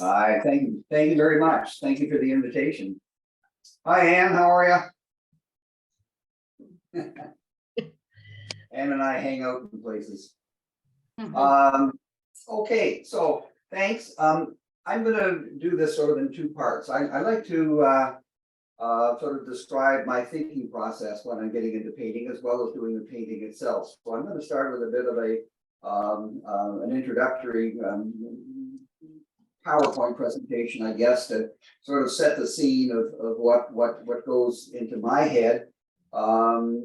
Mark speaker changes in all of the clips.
Speaker 1: I thank you very much. Thank you for the invitation. Hi, Ann, how are you? Ann and I hang out in places. Okay, so thanks. I'm gonna do this sort of in two parts. I like to sort of describe my thinking process when I'm getting into painting, as well as doing the painting itself. So I'm going to start with a bit of an introductory PowerPoint presentation, I guess, to sort of set the scene of what goes into my head.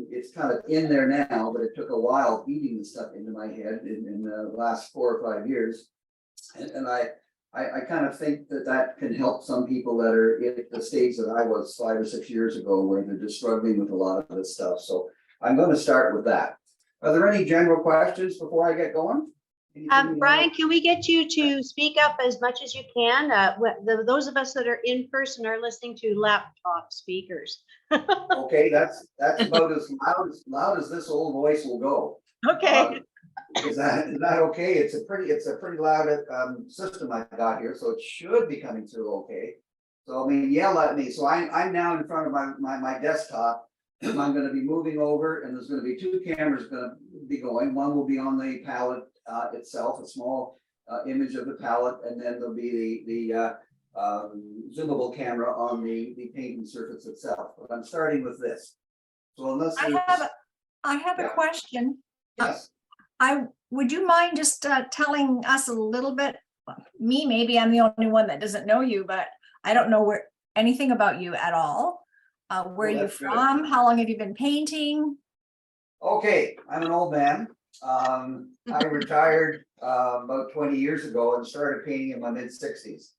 Speaker 1: It's kind of in there now, but it took a while beating the stuff into my head in the last 4 or 5 years. And I kind of think that can help some people that are at the stage that I was 5 or 6 years ago, where they're just struggling with a lot of this stuff. So I'm going to start with that. Are there any general questions before I get going?
Speaker 2: Brian, can we get you to speak up as much as you can? Those of us that are in person are listening to laptop speakers.
Speaker 1: Okay, that's about as loud as this old voice will go.
Speaker 2: Okay.
Speaker 1: Is that okay? It's a pretty loud system I got here, so it should be coming through okay. So I mean, yell at me. So I'm now in front of my desktop. I'm going to be moving over, and there's going to be 2 cameras going to be going. One will be on the palette itself, a small image of the palette, and then there'll be the zoomable camera on the painting surface itself. But I'm starting with this. So unless
Speaker 3: I have a question.
Speaker 1: Yes.
Speaker 3: Would you mind just telling us a little bit, maybe I'm the only one that doesn't know you, but I don't know anything about you at all. Where are you from? How long have you been painting?
Speaker 1: Okay, I'm an old man. I retired about 20 years ago and started painting in my mid-60s.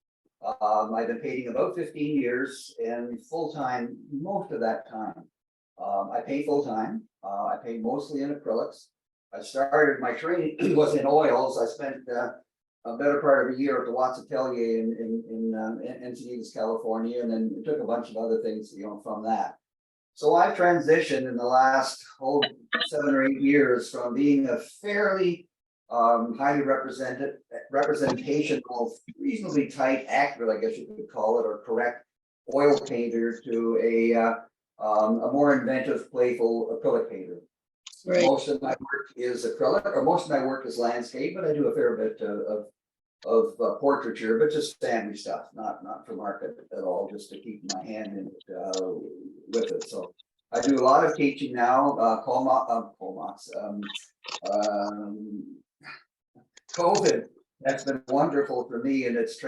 Speaker 1: I've been painting about 15 years and full-time most of that time. I paint full-time. I paint mostly in acrylics. I started my training was in oils. I spent a better part of a year at the Watts Atelier in Encinitas, California, and then took a bunch of other things, from that. So I've transitioned in the last 7 or 8 years from being a fairly highly representational, reasonably tight, accurate, I guess you could call it, or correct oil painter to a more inventive, playful acrylic painter. Right. Most of my work is acrylic, or most of my work is landscape, but I do a fair bit of portraiture, but just family stuff, not for market at all, just to keep my hand in it with it. So I do a lot of teaching now. COVID, that's been wonderful for me, and it's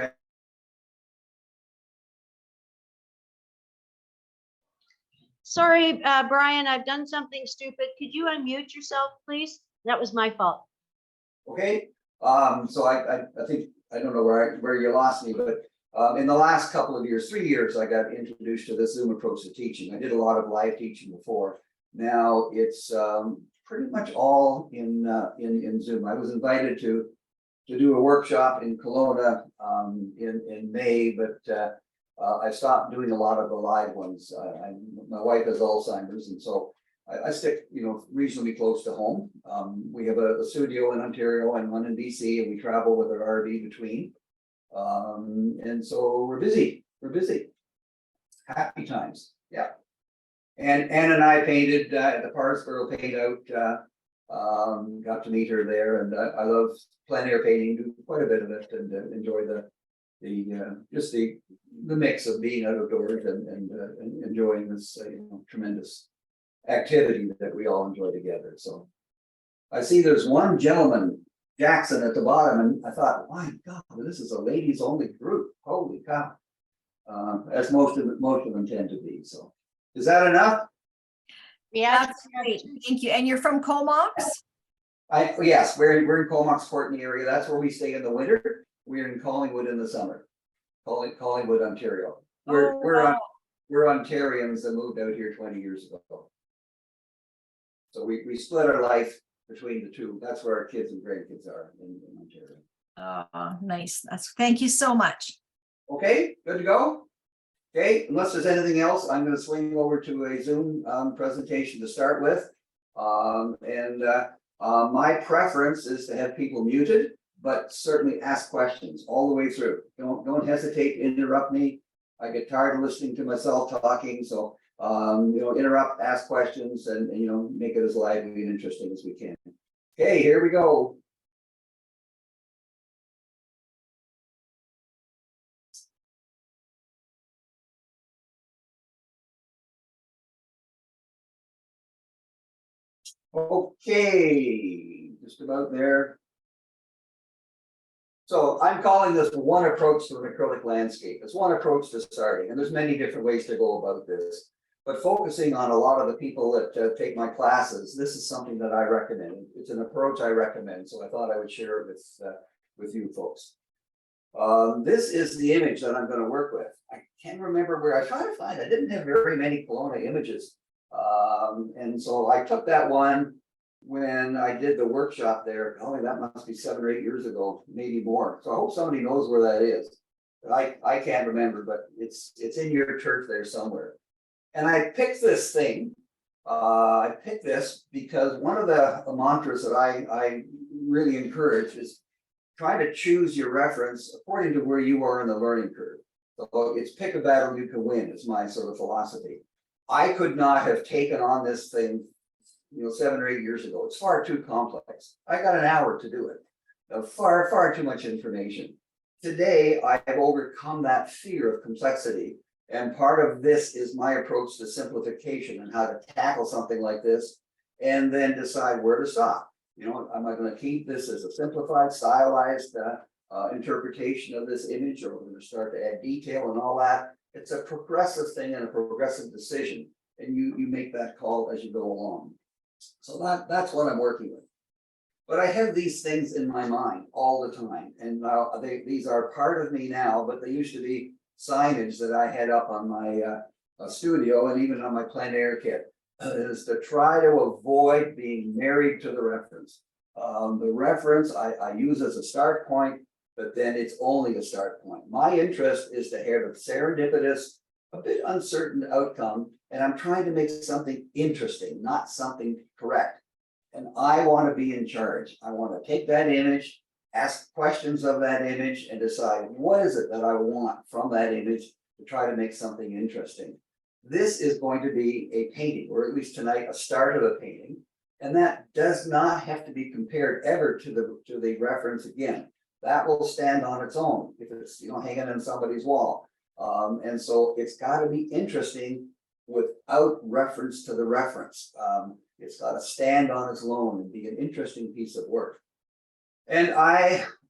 Speaker 2: Sorry, Brian, I've done something stupid. Could you unmute yourself, please? That was my fault.
Speaker 1: Okay. So I think, I don't know where you lost me, but in the last couple of years, 3 years, I got introduced to this Zoom approach to teaching. I did a lot of live teaching before. Now it's pretty much all in Zoom. I was invited to do a workshop in Kelowna in May, but I stopped doing a lot of the live ones. My wife has Alzheimer's, and so I stick, reasonably close to home. We have a studio in Ontario and one in BC, and we travel with our RV between. And so we're busy. Happy times, yeah. And Ann and I painted at the Parsboro Paint Out. Got to meet her there, and I love plein air painting. Do quite a bit of it, and enjoy just the mix of being outdoors and enjoying this tremendous activity that we all enjoy together. So I see there's one gentleman, Jackson, at the bottom, and I thought, my God, this is a ladies only group. Holy cow. As most of them tend to be. So is that enough?
Speaker 2: Yeah,
Speaker 3: that's great. Thank you. And you're from Comox?
Speaker 1: Yes, we're in Comox Courtney area. That's where we stay in the winter. We're in Collingwood in the summer. Collingwood, Ontario. We're Ontarians that moved out here 20 years ago. So we split our life between the two. That's where our kids and grandkids are in Ontario.
Speaker 3: Oh, nice. Thank you so much. Okay,
Speaker 1: good to go. Okay, unless there's anything else, I'm going to swing over to a Zoom presentation to start with. My preference is to have people muted, but certainly ask questions all the way through. Don't hesitate to interrupt me. I get tired of listening to myself talking, so interrupt, ask questions, and make it as lively and interesting as we can. Okay, here we go. Okay, just about there. So I'm calling this one approach to an acrylic landscape. It's one approach to starting, and there's many different ways to go about this. But focusing on a lot of the people that take my classes, this is something that I recommend. It's an approach I recommend, so I thought I would share it with you folks. This is the image that I'm going to work with. I can't remember where I tried to find. I didn't have very many Kelowna images, and so I took that one when I did the workshop there. Oh, that must be 7 or 8 years ago, maybe more. So I hope somebody knows where that is. I can't remember, but it's in your turf there somewhere. And I picked this thing. I picked this because one of the mantras that I really encourage is try to choose your reference according to where you are in the learning curve. So it's pick a battle you can win. It's my sort of philosophy. I could not have taken on this thing 7 or 8 years ago. It's far too complex. I got an hour to do it. Far too much information. Today, I have overcome that fear of complexity. And part of this is my approach to simplification and how to tackle something like this, and then decide where to stop. Am I going to keep this as a simplified, stylized interpretation of this image, or we're going to start to add detail and all that? It's a progressive thing and a progressive decision, and you make that call as you go along. So that's what I'm working with. But I have these things in my mind all the time, and these are part of me now, but they used to be signage that I had up on my studio and even on my plein air kit, is to try to avoid being married to the reference. The reference I use as a start point, but then it's only a start point. My interest is to have a serendipitous, a bit uncertain outcome, and I'm trying to make something interesting, not something correct. And I want to be in charge. I want to take that image, ask questions of that image, and decide what is it that I want from that image to try to make something interesting. This is going to be a painting, or at least tonight, a start of a painting. And that does not have to be compared ever to the reference again. That will stand on its own if it's hanging on somebody's wall. And so it's got to be interesting without reference to the reference. It's got to stand on its own and be an interesting piece of work. And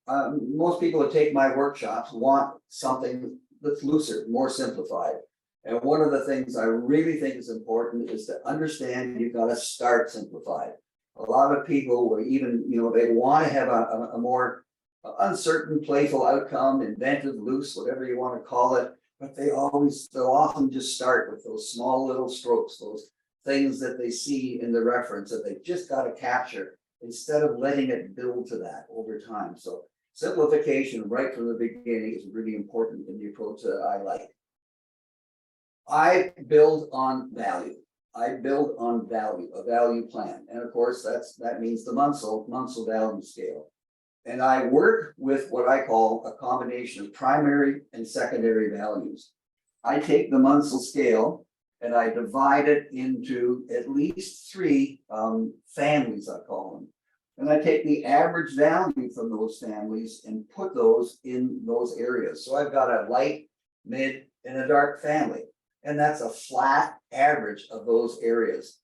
Speaker 1: most people that take my workshops want something that's looser, more simplified. And one of the things I really think is important is to understand you've got to start simplified. A lot of people will even, they want to have a more uncertain, playful outcome, inventive, loose, whatever you want to call it. But they'll often just start with those small little strokes, those things that they see in the reference that they just got to capture, instead of letting it build to that over time. So simplification right from the beginning is really important in the approach that I like. I build on value. I build on value, a value plan. And of course, that means the Munsell value scale. And I work with what I call a combination of primary and secondary values. I take the Munsell scale and I divide it into at least 3 families, I call them. And I take the average value from those families and put those in those areas. So I've got a light, mid, and a dark family. And that's a flat average of those areas.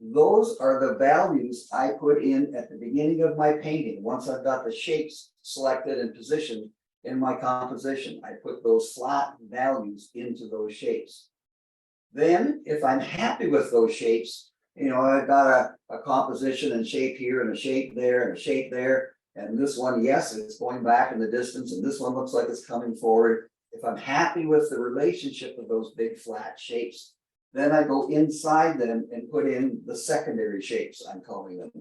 Speaker 1: Those are the values I put in at the beginning of my painting. Once I've got the shapes selected and positioned in my composition, I put those flat values into those shapes. Then, if I'm happy with those shapes, I've got a composition and shape here and a shape there and a shape there. And this one, yes, it's going back in the distance, and this one looks like it's coming forward. If I'm happy with the relationship of those big flat shapes, then I go inside them and put in the secondary shapes, I'm calling them.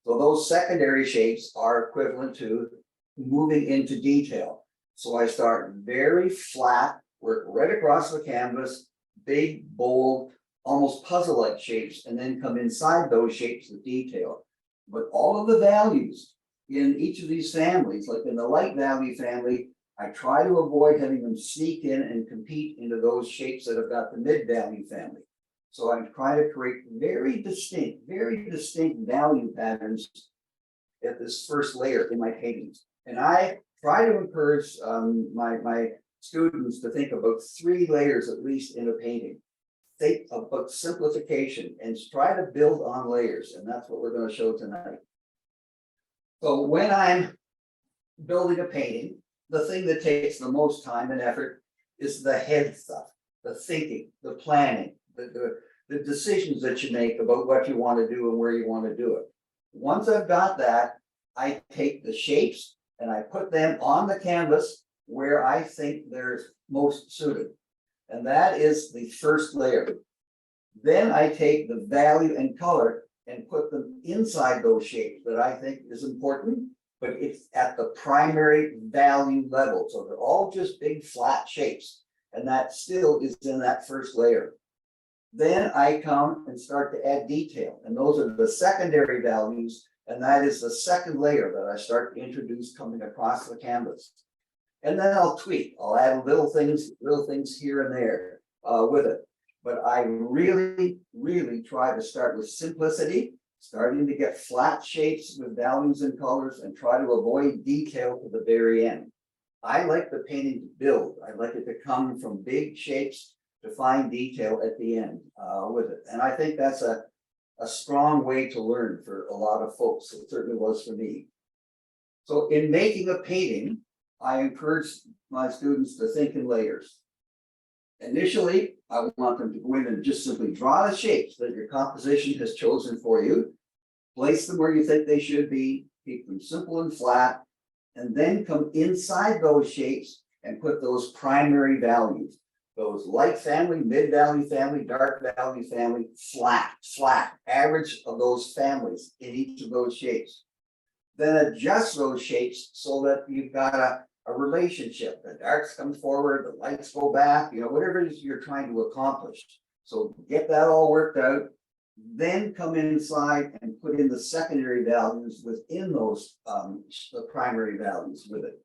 Speaker 1: So those secondary shapes are equivalent to moving into detail. So I start very flat, work right across the canvas, big, bold, almost puzzle-like shapes, and then come inside those shapes with detail. But all of the values, in each of these families, like in the light value family, I try to avoid having them sneak in and compete into those shapes that have got the mid value family. So I'm trying to create very distinct value patterns at this first layer in my paintings. And I try to encourage my students to think about 3 layers at least in a painting. Think about simplification and try to build on layers. And that's what we're going to show tonight. So when I'm building a painting, the thing that takes the most time and effort is the head stuff, the thinking, the planning, the decisions that you make about what you want to do and where you want to do it. Once I've got that, I take the shapes and I put them on the canvas where I think they're most suited. And that is the first layer. Then I take the value and color and put them inside those shapes that I think is important, but it's at the primary value level. So they're all just big flat shapes. And that still is in that first layer. Then I come and start to add detail. And those are the secondary values. And that is the second layer that I start to introduce coming across the canvas. And then I'll tweak. I'll add little things here and there with it. But I really try to start with simplicity, starting to get flat shapes with values and colors, and try to avoid detail to the very end. I like the painting to build. I like it to come from big shapes to find detail at the end with it. And I think that's a strong way to learn for a lot of folks. It certainly was for me. So in making a painting, I encourage my students to think in layers. Initially, I want them to go in and just simply draw the shapes that your composition has chosen for you, place them where you think they should be, keep them simple and flat, and then come inside those shapes and put those primary values. Those light family, mid value family, dark value family, flat, average of those families in each of those shapes. Then adjust those shapes so that you've got a relationship. The darks come forward, the lights go back, whatever it is you're trying to accomplish. So get that all worked out, then come inside and put in the secondary values within those the primary values with it.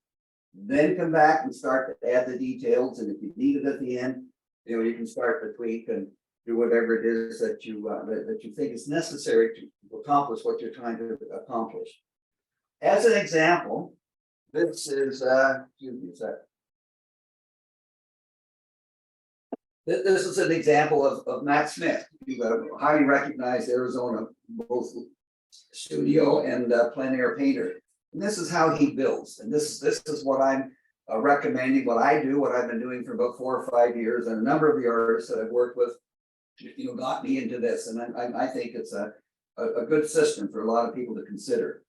Speaker 1: Then come back and start to add the details, and if you need it at the end, you can start to tweak and do whatever it is that you think is necessary to accomplish what you're trying to accomplish. As an example, this is excuse me a sec. This is an example of Matt Smith, a highly recognized Arizona both studio and plein air painter. And this is how he builds. And this is what I'm recommending, what I do, what I've been doing for about 4 or 5 years. And a number of the artists that I've worked with, got me into this. And I think it's a good system for a lot of people to consider.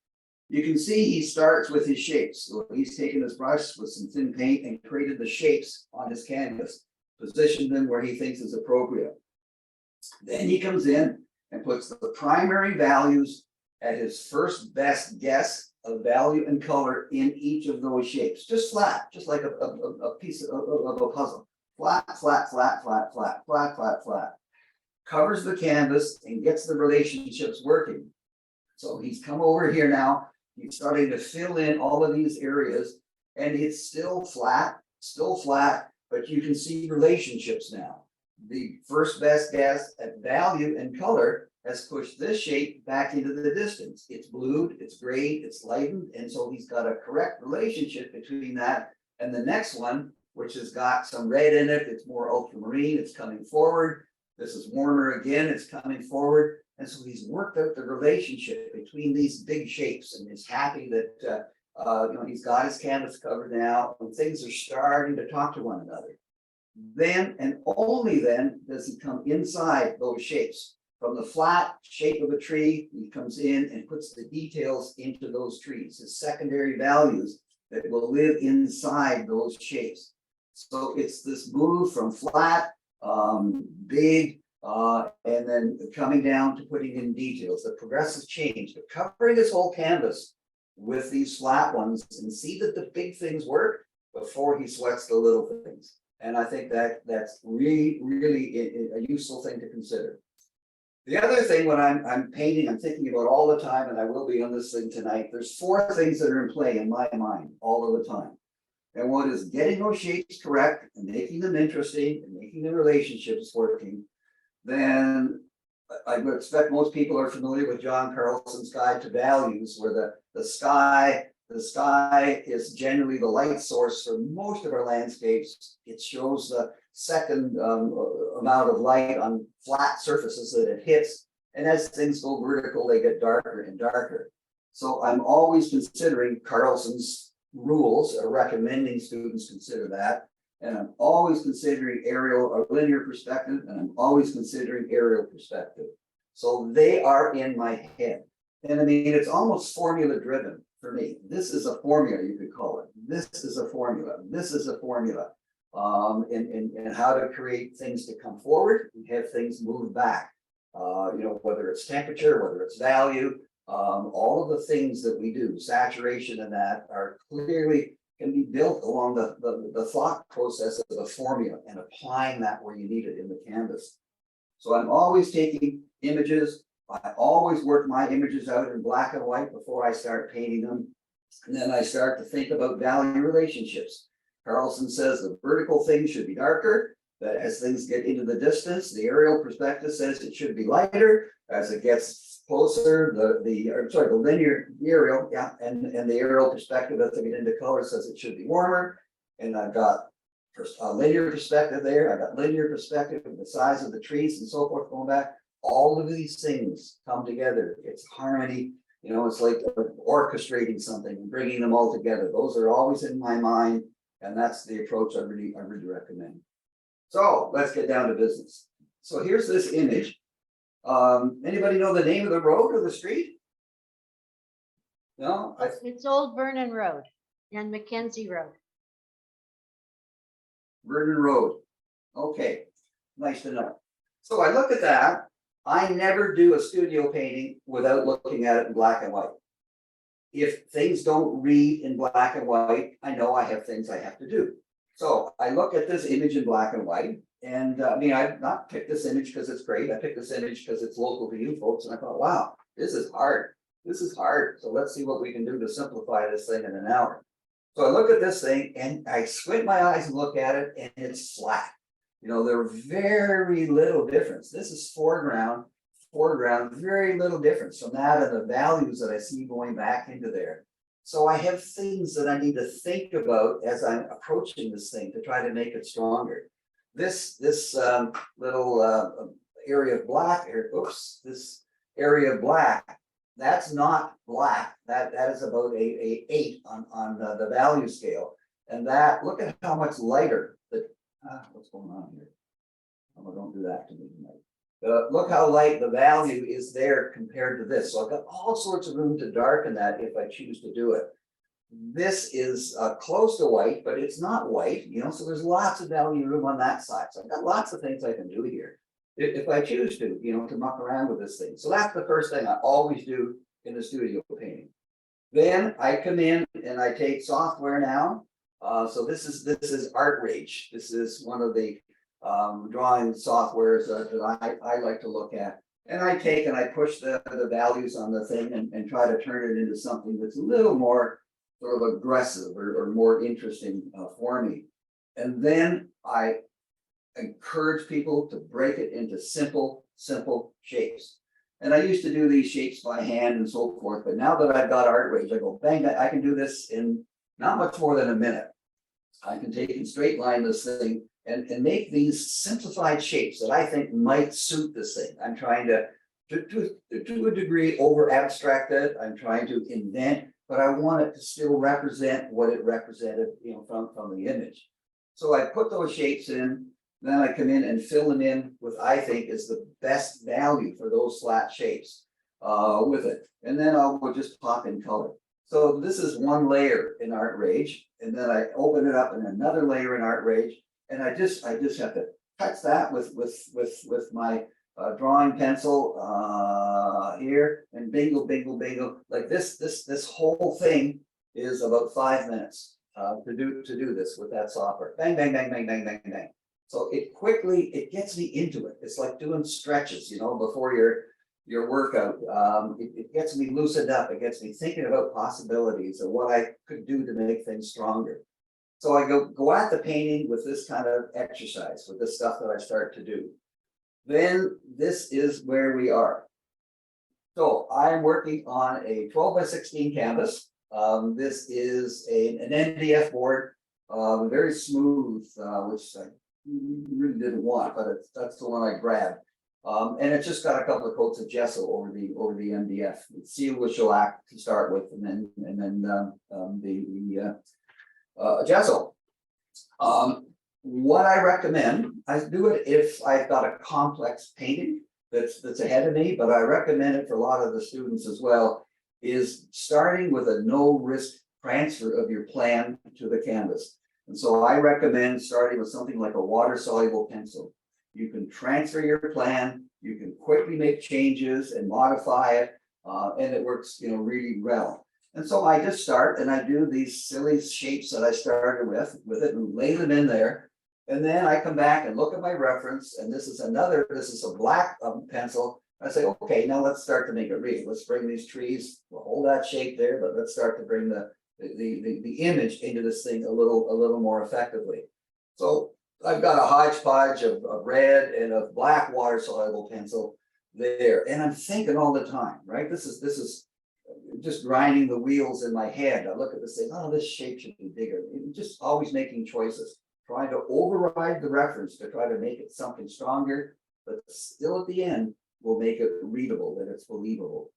Speaker 1: You can see he starts with his shapes. So he's taken his brush with some thin paint and created the shapes on his canvas, positioned them where he thinks is appropriate. Then he comes in and puts the primary values at his first best guess of value and color in each of those shapes. Just flat, just like a piece of a puzzle. Flat. Covers the canvas and gets the relationships working. So he's come over here now. He's starting to fill in all of these areas, and it's still flat, but you can see relationships now. The first best guess at value and color has pushed this shape back into the distance. It's blued, it's grayed, it's lightened, and so he's got a correct relationship between that and the next one, which has got some red in it. It's more ultramarine, it's coming forward. This is warmer again, it's coming forward. And so he's worked out the relationship between these big shapes, and is happy that he's got his canvas covered now, and things are starting to talk to one another. Then and only then does he come inside those shapes. From the flat shape of a tree, he comes in and puts the details into those trees, his secondary values that will live inside those shapes. So it's this move from flat, big, and then coming down to putting in details, the progressive change, but covering this whole canvas with these flat ones, and see that the big things work before he sweats the little things. And I think that's really a useful thing to consider. The other thing when I'm painting, I'm thinking about all the time, and I will be on this thing tonight, there's 4 things that are in play in my mind all of the time. And one is getting those shapes correct and making them interesting and making the relationships working. Then I would expect most people are familiar with John Carlson's Guide to Values, where the sky is generally the light source for most of our landscapes. It shows the second amount of light on flat surfaces that it hits. And as things go vertical, they get darker and darker. So I'm always considering Carlson's rules, or recommending students consider that. And I'm always considering aerial or linear perspective, and I'm always considering aerial perspective. So they are in my head. And I mean, it's almost formula driven for me. This is a formula, you could call it. This is a formula. This is a formula. And how to create things to come forward and have things move back. You know, whether it's temperature, whether it's value, all of the things that we do, saturation and that are clearly can be built along the thought process of the formula and applying that where you need it in the canvas. So I'm always taking images. I always work my images out in black and white before I start painting them. And then I start to think about value relationships. Carlson says the vertical things should be darker, that as things get into the distance, the aerial perspective says it should be lighter. As it gets closer, the linear, the aerial, yeah, and the aerial perspective as they get into color says it should be warmer. And I've got a linear perspective there. I've got linear perspective of the size of the trees and so forth going back. All of these things come together. It's harmony. You know, it's like orchestrating something and bringing them all together. Those are always in my mind, and that's the approach I really recommend. So let's get down to business. So here's this image. Anybody know the name of the road or the street? No?
Speaker 2: It's Old Vernon Road and Mackenzie Road.
Speaker 1: Vernon Road. Okay, nice to know. So I look at that. I never do a studio painting without looking at it in black and white. If things don't read in black and white, I know I have things I have to do. So I look at this image in black and white, and I mean, I've not picked this image because it's great. I picked this image because it's local to you folks, and I thought, wow, this is hard. This is hard. So let's see what we can do to simplify this thing in an hour. So I look at this thing and I squint my eyes and look at it, and it's flat. You know, there are very little difference. This is foreground, very little difference from that and the values that I see going back into there. So I have things that I need to think about as I'm approaching this thing to try to make it stronger. This little area of black, this area of black, that's not black. That is about a 8 on the value scale. And that, look at how much lighter the what's going on here? Oh, don't do that to me tonight. Look how light the value is there compared to this. So I've got all sorts of room to darken that if I choose to do it. This is close to white, but it's not white, you know, so there's lots of value room on that side. So I've got lots of things I can do here if I choose to, you know, to muck around with this thing. So that's the first thing I always do in the studio painting. Then I come in and I take software now. So this is Art Rage. This is one of the drawing softwares that I like to look at. And I take and I push the values on the thing and try to turn it into something that's a little more sort of aggressive or more interesting for me. And then I encourage people to break it into simple shapes. And I used to do these shapes by hand and so forth, but now that I've got Art Rage, I go, bang, I can do this in not much more than a minute. I can take and straight line this thing and make these simplified shapes that I think might suit this thing. I'm trying to a degree over abstract it. I'm trying to invent, but I want it to still represent what it represented, you know, from the image. So I put those shapes in, then I come in and fill them in with I think is the best value for those flat shapes with it. And then we'll just pop in color. So this is one layer in Art Rage, and then I open it up in another layer in Art Rage, and I just have to touch that with my drawing pencil here, and bingo, like this whole thing is about 5 minutes to do this with that software. Bang. So it gets me into it. It's like doing stretches, before your workout. It gets me loosened up. It gets me thinking about possibilities of what I could do to make things stronger. So I go at the painting with this kind of exercise, with this stuff that I start to do. Then this is where we are. So I'm working on a 12x16 canvas. This is an MDF board, very smooth, which I really didn't want, but that's the one I grabbed. And it's just got a couple of coats of gesso over the MDF. It's sealed with shellac to start with, and then the gesso. What I recommend, I do it if I've got a complex painting that's ahead of me, but I recommend it for a lot of the students as well, is starting with a no risk transfer of your plan to the canvas. And so I recommend starting with something like a water soluble pencil. You can transfer your plan, you can quickly make changes and modify it, and it works, really well. And so I just start and I do these silly shapes that I started with it and lay them in there. And then I come back and look at my reference, and this is a black pencil. I say, okay, now let's start to make it real. Let's bring these trees, we'll hold that shape there, but let's start to bring the image into this thing a little more effectively. So I've got a hodgepodge of red and of black water soluble pencil there, and I'm thinking all the time, right? This is just grinding the wheels in my head. I look at this thing, oh, this shape should be bigger. Just always making choices, trying to override the reference to try to make it something stronger, but still at the end will make it readable, that it's believable.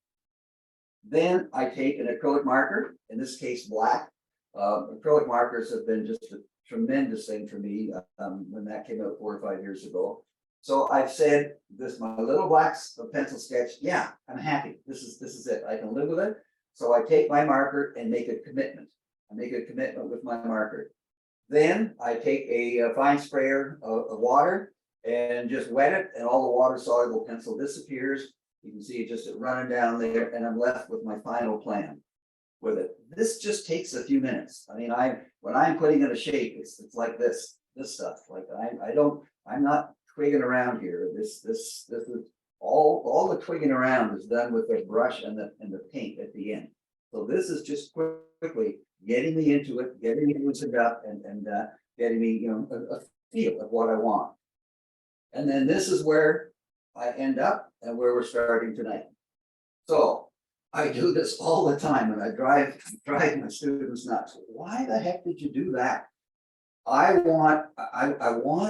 Speaker 1: Then I take an acrylic marker, in this case black. Acrylic markers have been just a tremendous thing for me when that came out 4 or 5 years ago. So I've said this, my little black pencil sketch, yeah, I'm happy. This is it. I can live with it. So I take my marker and make a commitment. I make a commitment with my marker. Then I take a fine sprayer of water and just wet it, and all the water soluble pencil disappears. You can see it just running down there, and I'm left with my final plan with it. This just takes a few minutes. I mean, when I'm putting in a shape, it's like this stuff. Like I'm not twigging around here. This is all the twigging around is done with the brush and the paint at the end. So this is just quickly getting me into it, getting me loosened up, and getting me, a feel of what I want. And then this is where I end up and where we're starting tonight. So I do this all the time, and I drive my students nuts. Why the heck did you do that? I want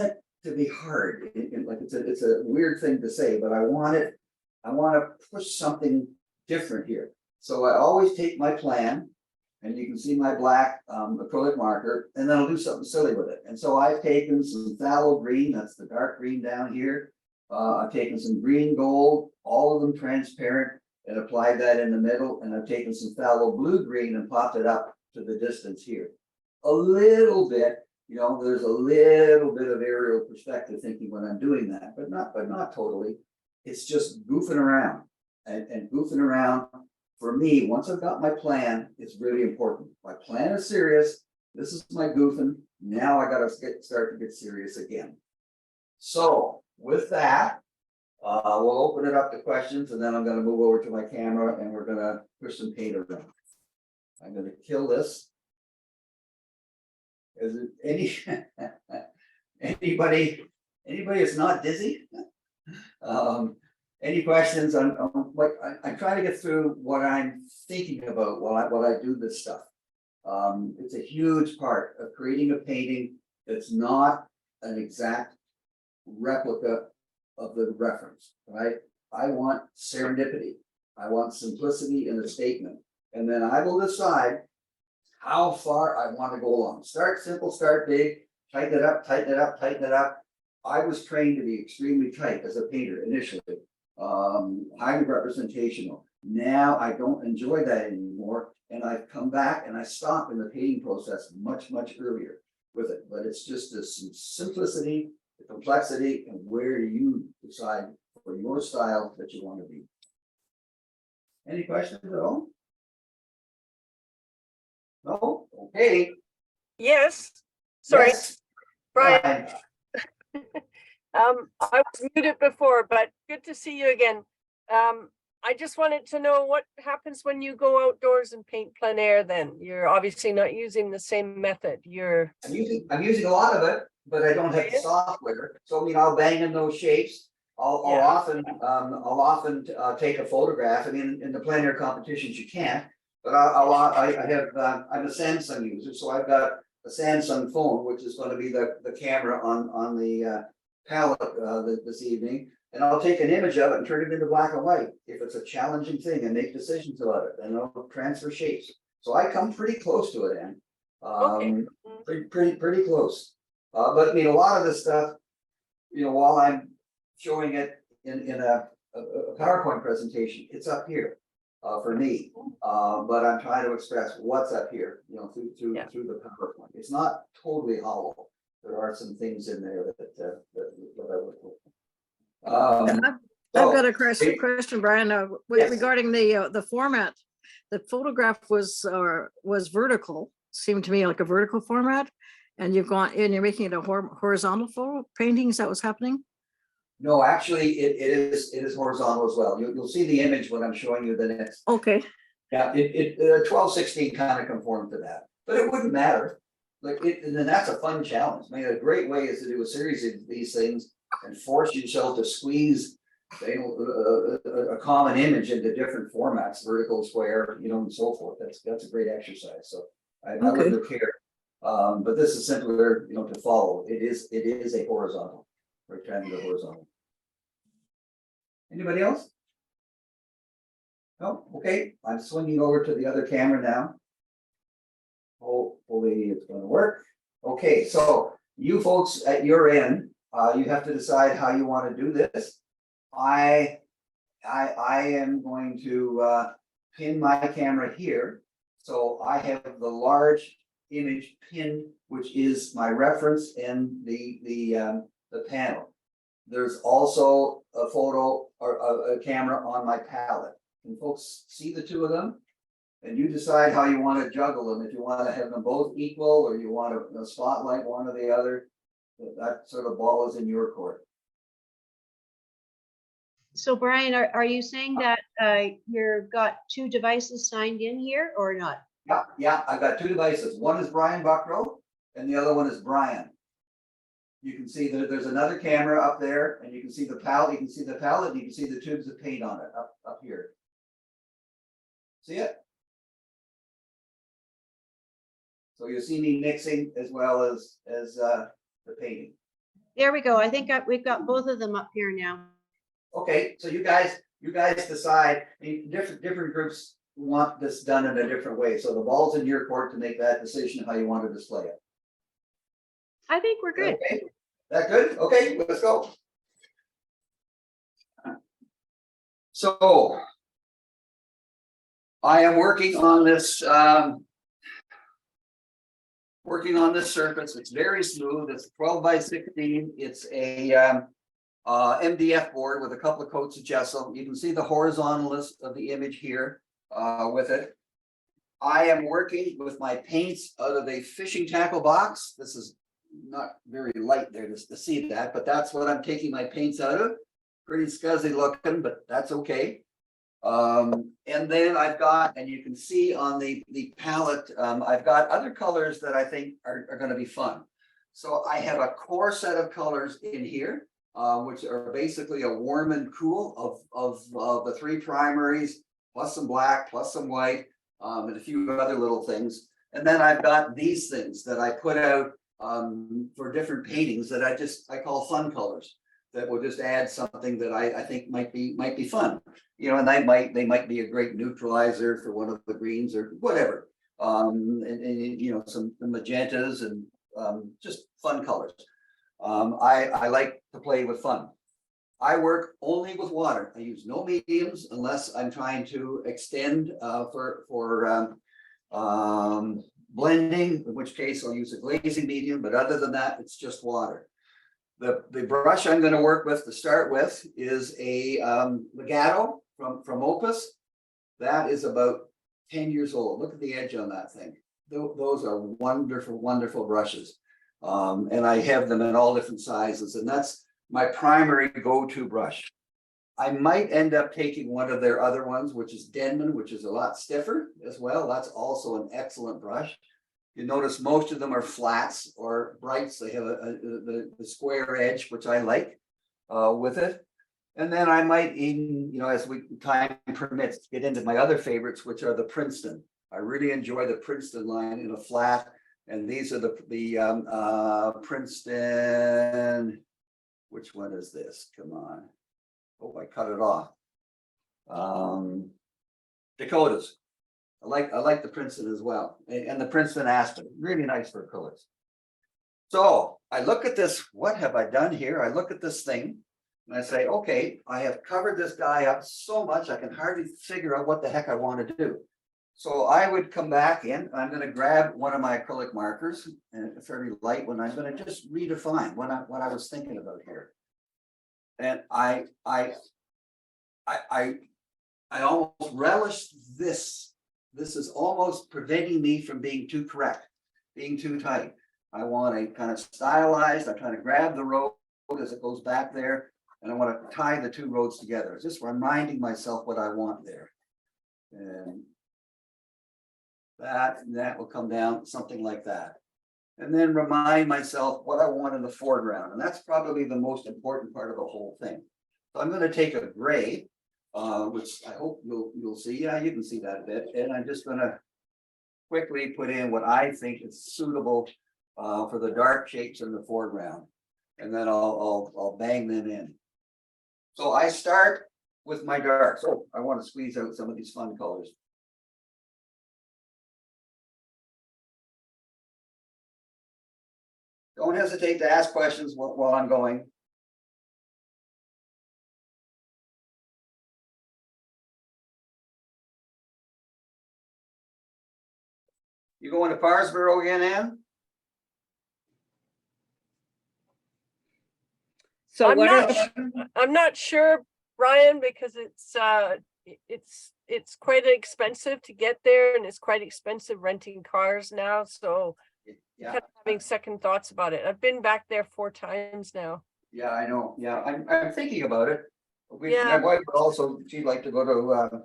Speaker 1: it to be hard. Like it's a weird thing to say, but I want to push something different here. So I always take my plan, and you can see my black acrylic marker, and then I'll do something silly with it. And so I've taken some phthalo green, that's the dark green down here. I've taken some green gold, all of them transparent, and applied that in the middle. And I've taken some phthalo blue green and popped it up to the distance here. A little bit, there's a little bit of aerial perspective thinking when I'm doing that, but not totally. It's just goofing around and goofing around. For me, once I've got my plan, it's really important. My plan is serious. This is my goofing. Now I got to start to get serious again. So with that, we'll open it up to questions, and then I'm going to move over to my camera, and we're going to push some paint around. I'm going to kill this. Is it anybody that's not dizzy? Any questions on what I'm trying to get through what I'm thinking about while I do this stuff. It's a huge part of creating a painting that's not an exact replica of the reference, right? I want serendipity. I want simplicity in the statement. And then I will decide how far I want to go along. Start simple, start big, tighten it up, tighten it up, tighten it up. I was trained to be extremely tight as a painter initially, highly representational. Now I don't enjoy that anymore. And I've come back and I stop in the painting process much earlier with it. But it's just this simplicity, the complexity, and where you decide for your style that you want to be. Any questions at all? No? Okay.
Speaker 4: Yes. Sorry,
Speaker 1: Yes.
Speaker 4: Brian. I was muted before, but good to see you again. I just wanted to know what happens when you go outdoors and paint plein air then? You're obviously not using the same method. You're,
Speaker 1: I'm using a lot of it, but I don't have the software. So, I mean, I'll bang in those shapes. I'll
Speaker 4: Yeah.
Speaker 1: often take a photograph. I mean, in the plein air competitions, you can't. But I have, I'm a Samsung user, so I've got a Samsung phone, which is gonna be the camera on the palette this evening. And I'll take an image of it and turn it into black and white if it's a challenging thing and make decisions about it, and I'll transfer shapes. So I come pretty close to it, Ann.
Speaker 4: Okay.
Speaker 1: Pretty close. But I mean, a lot of this stuff, you know, while I'm showing it in a PowerPoint presentation, it's up here for me. But I'm trying to express what's up here, you know, through the PowerPoint. It's not totally hollow. There are some things in there that I work with.
Speaker 5: I've got a question, Brian,
Speaker 1: Yes.
Speaker 5: regarding the format. The photograph was vertical, seemed to me like a vertical format, and you're making it a horizontal photo painting. Is that what's happening?
Speaker 1: No, actually, it is horizontal as well. You'll see the image when I'm showing you the next.
Speaker 5: Okay.
Speaker 1: Yeah, 1216 kind of conformed to that, but it wouldn't matter. Like and then that's a fun challenge. I mean, a great way is to do a series of these things and force yourself to squeeze, you know, a common image into different formats, vertical, square, you know, and so forth. That's a great exercise. So I wouldn't have cared. But this is simpler, you know, to follow. It is a horizontal, rectangular horizontal. Anybody else? No, okay, I'm swinging over to the other camera now. Hopefully it's gonna work. Okay, so you folks at your end, you have to decide how you want to do this. I am going to pin my camera here. So I have the large image pinned, which is my reference in the panel. There's also a photo or a camera on my palette. Can folks see the two of them? And you decide how you want to juggle them. If you want to have them both equal, or you want to spotlight one or the other, that sort of ball is in your court.
Speaker 2: So Brian, are you saying that you've got two devices signed in here or not?
Speaker 1: Yeah, I've got two devices. One is Brian Buckrell and the other one is Brian. You can see that there's another camera up there, and you can see the palette. You can see the palette, and you can see the tubes of paint on it up here. See it? So you'll see me mixing as well as the painting.
Speaker 2: There we go. I think we've got both of them up here now.
Speaker 1: Okay, so you guys decide. I mean, different groups want this done in a different way. So the ball's in your court to make that decision how you want to display it.
Speaker 2: I think we're good.
Speaker 1: Okay, that good? Okay, let's go. So I am working on this surface. It's very smooth. It's 12 by 16. It's a MDF board with a couple of coats of gesso. You can see the horizontalness of the image here with it. I am working with my paints out of a fishing tackle box. This is not very light there to see that, but that's what I'm taking my paints out of. Pretty scuzzy looking, but that's okay. And then I've got, and you can see on the palette, I've got other colors that I think are going to be fun. So I have a core set of colors in here, which are basically a warm and cool of the three primaries, plus some black, plus some white, and a few other little things. And then I've got these things that I put out for different paintings that I call fun colors, that will just add something that I think might be fun, you know, and they might be a great neutralizer for one of the greens or whatever, and you know, some magentas and just fun colors. I like to play with fun. I work only with water. I use no mediums unless I'm trying to extend for blending, in which case I'll use a glazing medium, but other than that, it's just water. The brush I'm going to work with to start with is a Legato from Opus. That is about 10 years old. Look at the edge on that thing. Those are wonderful, wonderful brushes. And I have them in all different sizes, and that's my primary go-to brush. I might end up taking one of their other ones, which is Denman, which is a lot stiffer as well. That's also an excellent brush. You notice most of them are flats or brights. They have the square edge, which I like with it. And then I might even, as time permits, get into my other favorites, which are the Princeton. I really enjoy the Princeton line in a flat. And these are the Princeton. Which one is this? Come on. Oh, I cut it off. Dakotas. I like the Princeton as well. And the Princeton Aspen, really nice for colors. So I look at this, what have I done here? I look at this thing and I say, okay, I have covered this guy up so much, I can hardly figure out what the heck I want to do. So I would come back in, I'm going to grab one of my acrylic markers, and a fairly light one. I'm going to just redefine what I was thinking about here. And I almost relish this. This is almost preventing me from being too correct, being too tight. I want a kind of stylized, I'm trying to grab the road as it goes back there, and I want to tie the two roads together. Just reminding myself what I want there. And that will come down something like that. And then remind myself what I want in the foreground. And that's probably the most important part of the whole thing. So I'm going to take a gray, which I hope you'll see. Yeah, you can see that a bit. And I'm just going to quickly put in what I think is suitable for the dark shapes in the foreground. And then I'll bang them in. So I start with my darks. Oh, I want to squeeze out some of these fun colors. Don't hesitate to ask questions while I'm going. You going to Parsboro again, Ann?
Speaker 6: So
Speaker 4: I'm
Speaker 6: what
Speaker 4: not,
Speaker 6: are,
Speaker 4: I'm not sure, Brian, because it's quite expensive to get there, and it's quite expensive renting cars now, so
Speaker 1: Yeah,
Speaker 4: kind of having second thoughts about it. I've been back there 4 times now.
Speaker 1: yeah, I know. Yeah, I'm thinking about it.
Speaker 4: Yeah.
Speaker 1: My wife would also, she'd like to go to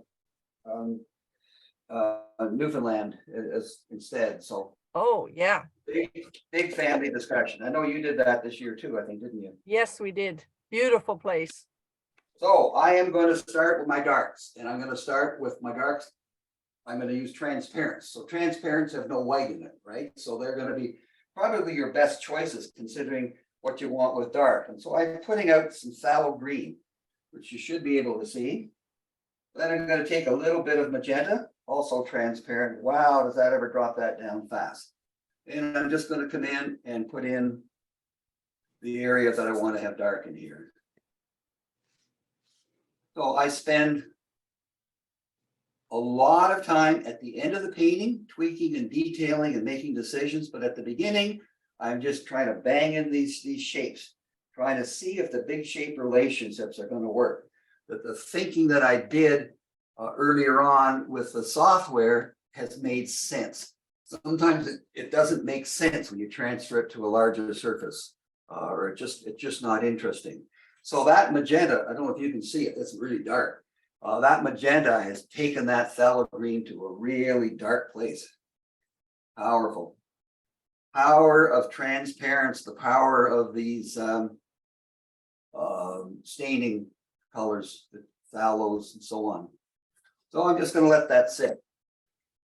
Speaker 1: Newfoundland as instead. So
Speaker 4: Oh, yeah.
Speaker 1: big family discussion. I know you did that this year too, I think, didn't you?
Speaker 4: Yes, we did. Beautiful place.
Speaker 1: So I am going to start with my darks, and I'm going to start with my darks. I'm going to use transparents. So transparents have no white in it, right? So they're going to be probably your best choices considering what you want with dark. And so I'm putting out some phthalo green, which you should be able to see. Then I'm going to take a little bit of magenta, also transparent. Wow, does that ever drop that down fast? And I'm just going to come in and put in the areas that I want to have dark in here. So I spend a lot of time at the end of the painting, tweaking and detailing and making decisions. But at the beginning, I'm just trying to bang in these shapes, trying to see if the big shape relationships are going to work. That the thinking that I did earlier on with the software has made sense. Sometimes it doesn't make sense when you transfer it to a larger surface, or it's just not interesting. So that magenta, I don't know if you can see it, it's really dark. That magenta has taken that phthalo green to a really dark place. Powerful. Power of transparency, the power of these staining colors, the phthalos and so on. So I'm just going to let that sit.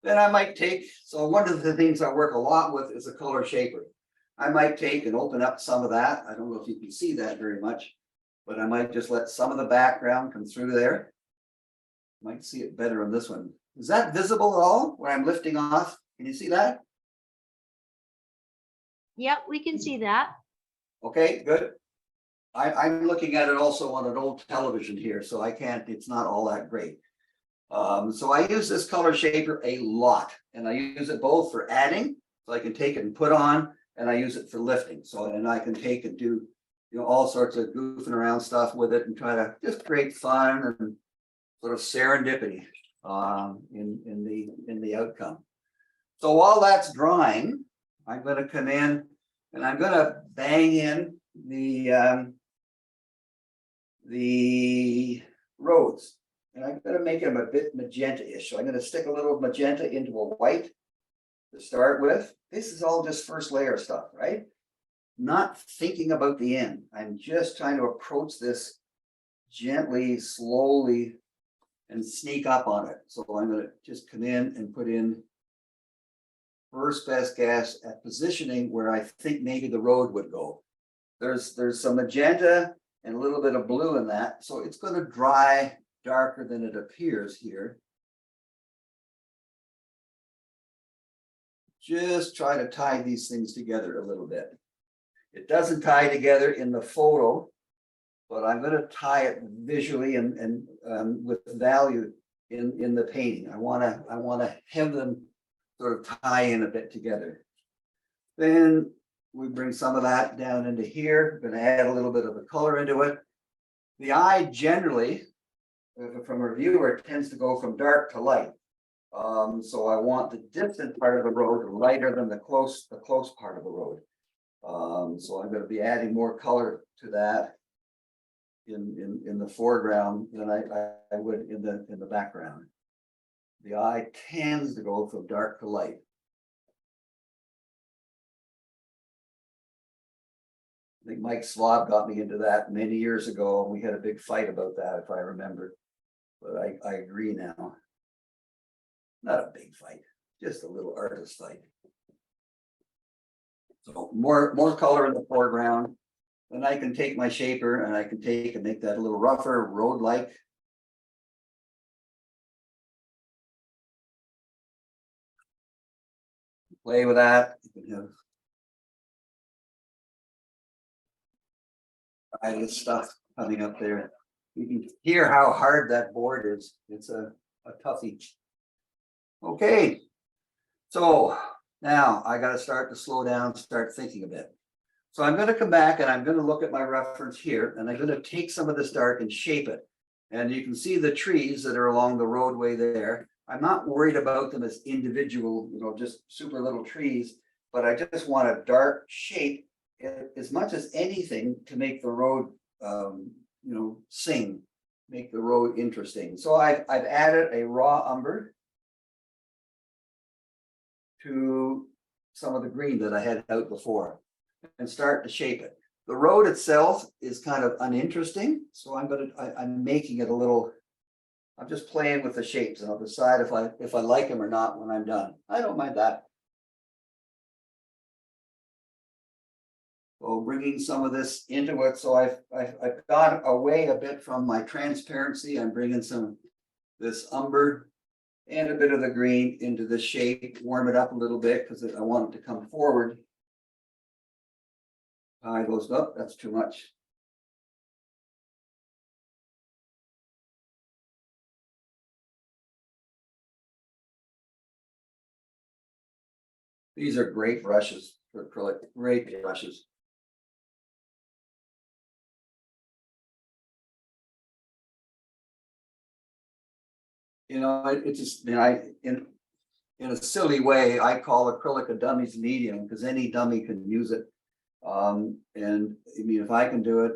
Speaker 1: Then I might take, so one of the things I work a lot with is a color shaper. I might take and open up some of that. I don't know if you can see that very much, but I might just let some of the background come through there. Might see it better on this one. Is that visible at all where I'm lifting off? Can you see that?
Speaker 2: Yep, we can see that.
Speaker 1: Okay, good. I'm looking at it also on an old television here, so I can't, it's not all that great. So I use this color shaper a lot, and I use it both for adding, so I can take it and put on, and I use it for lifting. So, and I can take and do, all sorts of goofing around stuff with it and try to just create fun and sort of serendipity in the outcome. So while that's drying, I'm going to come in And I'm gonna bang in the roads. And I'm gonna make them a bit magenta-ish. So I'm gonna stick a little magenta into a white to start with. This is all just first layer stuff, right? Not thinking about the end. I'm just trying to approach this gently, slowly, and sneak up on it. So I'm gonna just come in and put in first best guess at positioning where I think maybe the road would go. There's some magenta and a little bit of blue in that, so it's going to dry darker than it appears here. Just try to tie these things together a little bit. It doesn't tie together in the photo, but I'm going to tie it visually and with value in the painting. I want to have them sort of tie in a bit together. Then we bring some of that down into here. We're going to add a little bit of the color into it. The eye generally, from a viewer, tends to go from dark to light. So I want the distant part of the road lighter than the close part of the road. So I'm going to be adding more color to that in the foreground than I would in the background. The eye tends to go from dark to light. I think Mike Slob got me into that many years ago, and we had a big fight about that, if I remember. But I agree now. Not a big fight, just a little artist fight. So more color in the foreground. Then I can take my shaper and I can take and make that a little rougher, road-like. Play with that. You can have this stuff coming up there. You can hear how hard that board is. It's a toughie. Okay, so now I got to start to slow down, start thinking a bit. So I'm going to come back and I'm going to look at my reference here, and I'm going to take some of this dark and shape it. And you can see the trees that are along the roadway there. I'm not worried about them as individual, just super little trees, but I just want a dark shape as much as anything to make the road, sing, make the road interesting. So I've added a raw umber to some of the green that I had out before and start to shape it. The road itself is kind of uninteresting, so I'm making it a little. I'm just playing with the shapes, and I'll decide if I like them or not when I'm done. I don't mind that. So bringing some of this into it, so I've gone away a bit from my transparency. I'm bringing some this umber and a bit of the green into the shape, warm it up a little bit because I want it to come forward. Eye goes up, that's too much. These are great brushes for acrylic, great brushes. It just, in a silly way, I call acrylic a dummy's medium because any dummy can use it. And if I can do it,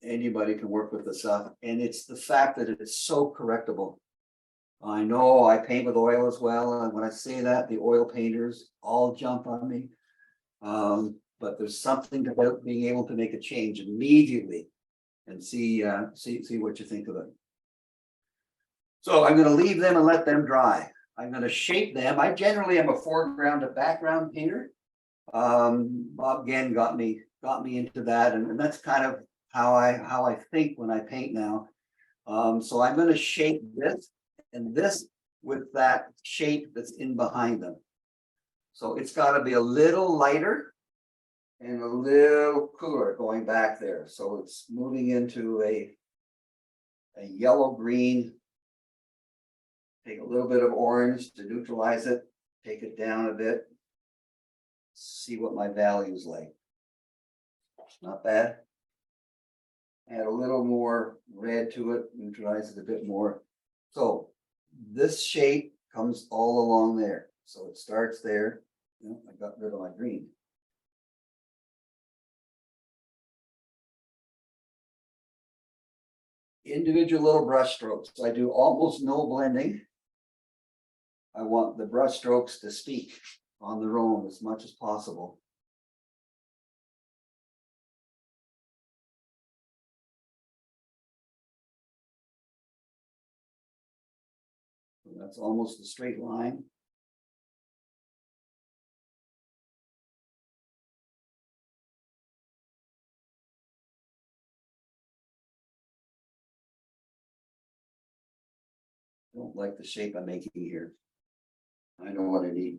Speaker 1: anybody can work with the stuff. And it's the fact that it's so correctable. I know I paint with oil as well, and when I say that, the oil painters all jump on me. But there's something about being able to make a change immediately and see what you think of it. So I'm going to leave them and let them dry. I'm going to shape them. I generally am a foreground to background painter. Bob Gann got me into that, and that's kind of how I think when I paint now. So I'm going to shape this and this with that shape that's in behind them. So it's got to be a little lighter and a little cooler going back there. So it's moving into a yellow green. Take a little bit of orange to neutralize it, take it down a bit. See what my value is like. Not bad. Add a little more red to it, neutralize it a bit more. So this shape comes all along there. So it starts there. I got rid of my green. individual little brush strokes. I do almost no blending. I want the brush strokes to speak on their own as much as possible. That's almost a straight line. I don't like the shape I'm making here. I know what I need.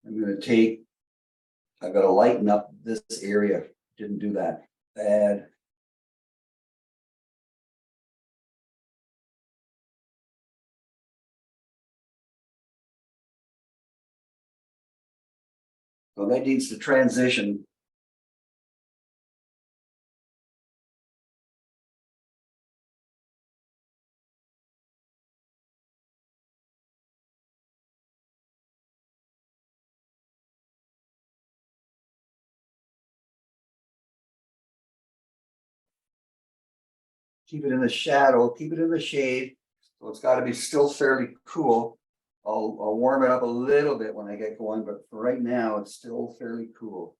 Speaker 1: I'm gonna take, I've got to lighten up this area. Didn't do that. Bad. So that needs to transition. Keep it in the shadow, keep it in the shade. So it's got to be still fairly cool. I'll warm it up a little bit when I get going, but for right now, it's still fairly cool.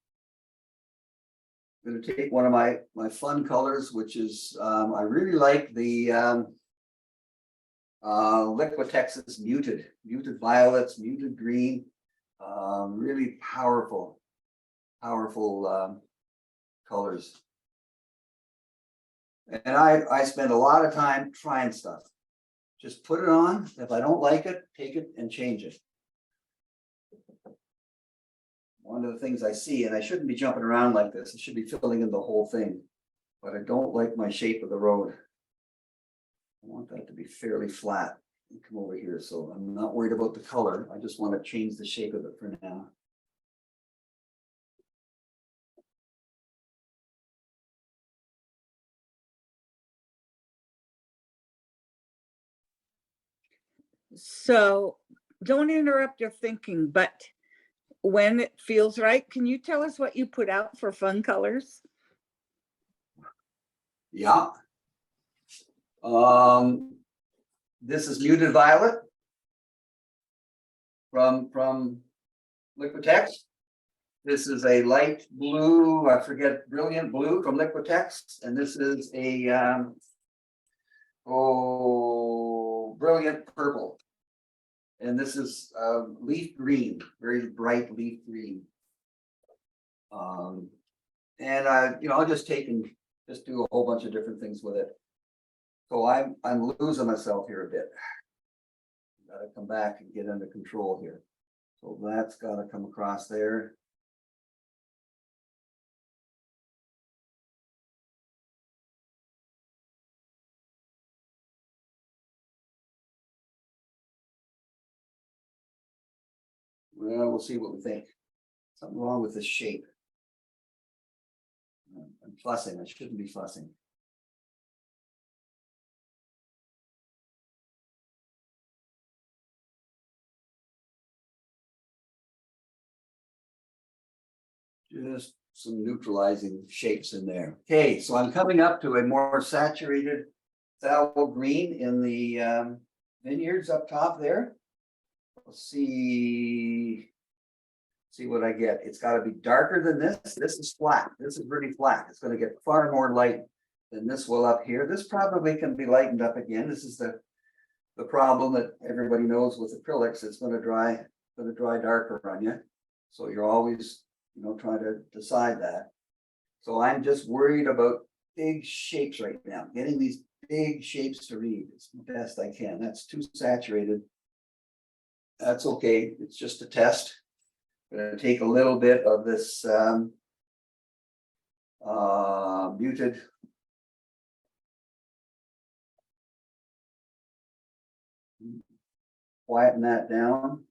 Speaker 1: I'm gonna take one of my fun colors, which is, I really like the Liquid Texas muted violets, muted green, really powerful colors. And I spend a lot of time trying stuff. Just put it on. If I don't like it, take it and change it. One of the things I see, and I shouldn't be jumping around like this, I should be filling in the whole thing, but I don't like my shape of the road. I want that to be fairly flat. Come over here, so I'm not worried about the color. I just want to change the shape of it for now.
Speaker 6: So don't interrupt your thinking, but when it feels right, can you tell us what you put out for fun colors?
Speaker 1: Yeah. This is muted violet from Liquitex. This is a light blue, I forget, brilliant blue from Liquitex, and this is a brilliant purple. And this is leaf green, very bright leaf green. And I'll just take and just do a whole bunch of different things with it. So I'm losing myself here a bit. Gotta come back and get under control here. So that's gotta come across there. Well, we'll see what we think. Something wrong with this shape. I'm fussing, I shouldn't be fussing. Just some neutralizing shapes in there. Okay, so I'm coming up to a more saturated phthalo green in the vineyards up top there. Let's see what I get. It's got to be darker than this. This is flat. This is really flat. It's going to get far more light than this will up here. This probably can be lightened up again. This is the problem that everybody knows with acrylics. It's going to dry darker on you. So you're always, trying to decide that. So I'm just worried about big shapes right now. Getting these big shapes to read as best I can. That's too saturated. That's okay. It's just a test. I'm going to take a little bit of this muted quieten that down.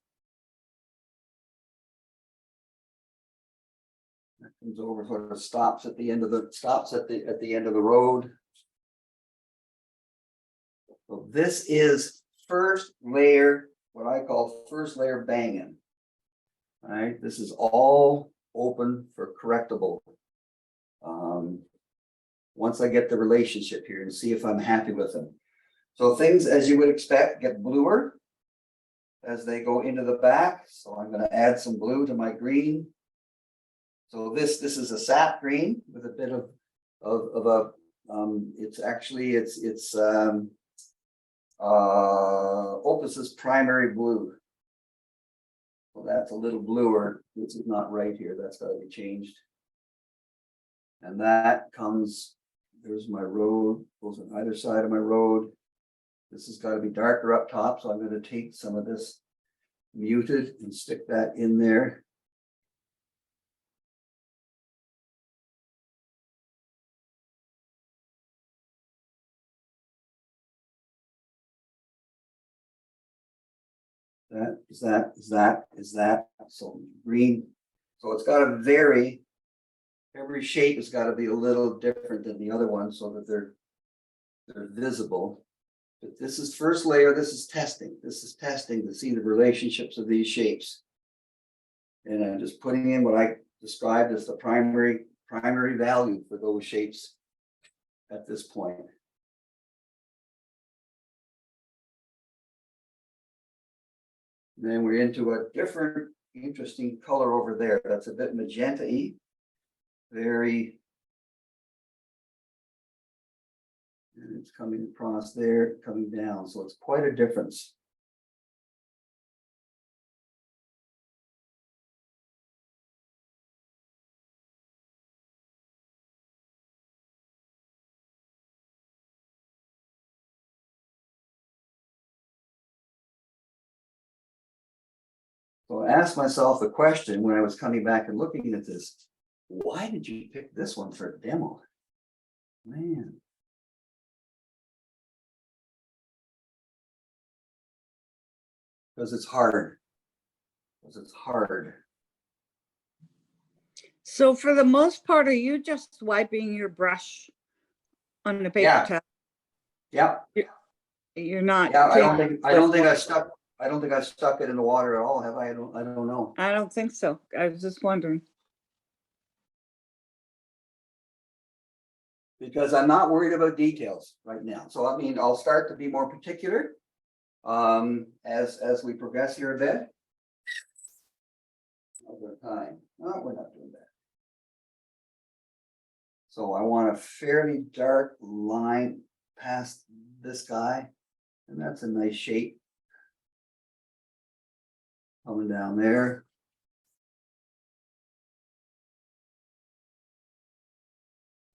Speaker 1: That comes over, sort of stops at the end of the end of the road. So this is first layer, what I call first layer banging. All right, this is all open for correctable. Once I get the relationship here and see if I'm happy with them. So things, as you would expect, get bluer as they go into the back. So I'm gonna add some blue to my green. So this is a sap green with a bit of a, it's actually, it's Opus's primary blue. So that's a little bluer. This is not right here. That's gotta be changed. And that comes, there's my road, goes on either side of my road. This has got to be darker up top, so I'm going to take some of this muted and stick that in there. That is that, is that, is that, so green. So it's got to vary. Every shape has got to be a little different than the other one so that they're visible. But this is first layer, this is testing. This is testing to see the relationships of these shapes. And I'm just putting in what I described as the primary value for those shapes at this point. Then we're into a different interesting color over there. That's a bit magenta-y. Very, and it's coming across there, coming down, so it's quite a difference. So I asked myself the question when I was coming back and looking at this, why did you pick this one for a demo? Man. Because it's hard. Because it's hard.
Speaker 6: So for the most part, are you just wiping your brush on the paper
Speaker 1: Yeah.
Speaker 6: towel?
Speaker 1: Yeah,
Speaker 6: You're not.
Speaker 1: yeah, I don't
Speaker 6: taking-
Speaker 1: think I've stuck it in the water at all, have I? I don't know.
Speaker 6: I don't think so. I was just wondering.
Speaker 1: Because I'm not worried about details right now. So I mean, I'll start to be more particular as we progress here a bit. Over time. No, we're not doing that. So I want a fairly dark line past this guy, and that's a nice shape. Coming down there.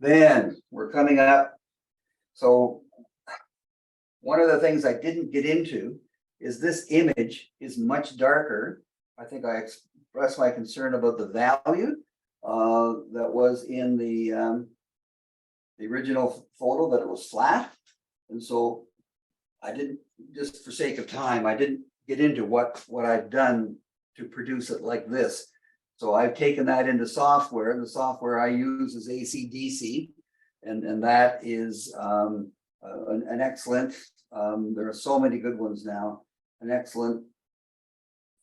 Speaker 1: Then we're coming up. So one of the things I didn't get into is this image is much darker. I think I expressed my concern about the value that was in the original photo, that it was flat. And so I didn't, just for sake of time, I didn't get into what I've done to produce it like this. So I've taken that into software, and the software I use is ACDC, and that is an excellent, there are so many good ones now, an excellent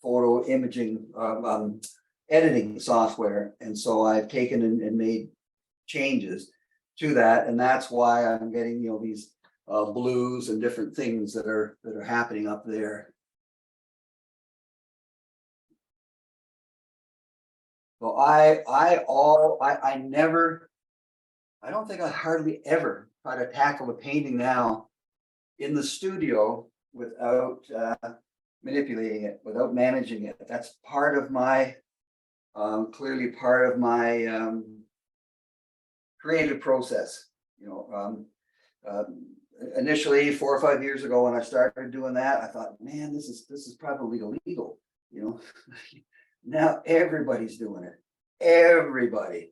Speaker 1: photo imaging, editing software. And so I've taken and made changes to that, and that's why I'm getting, you know, these blues and different things that are happening up there. So I don't think I hardly ever try to tackle a painting now in the studio without manipulating it, without managing it. That's part of my, clearly part of my creative process. You know, initially 4 or 5 years ago when I started doing that, I thought, man, this is probably illegal, you know. Now everybody's doing it. Everybody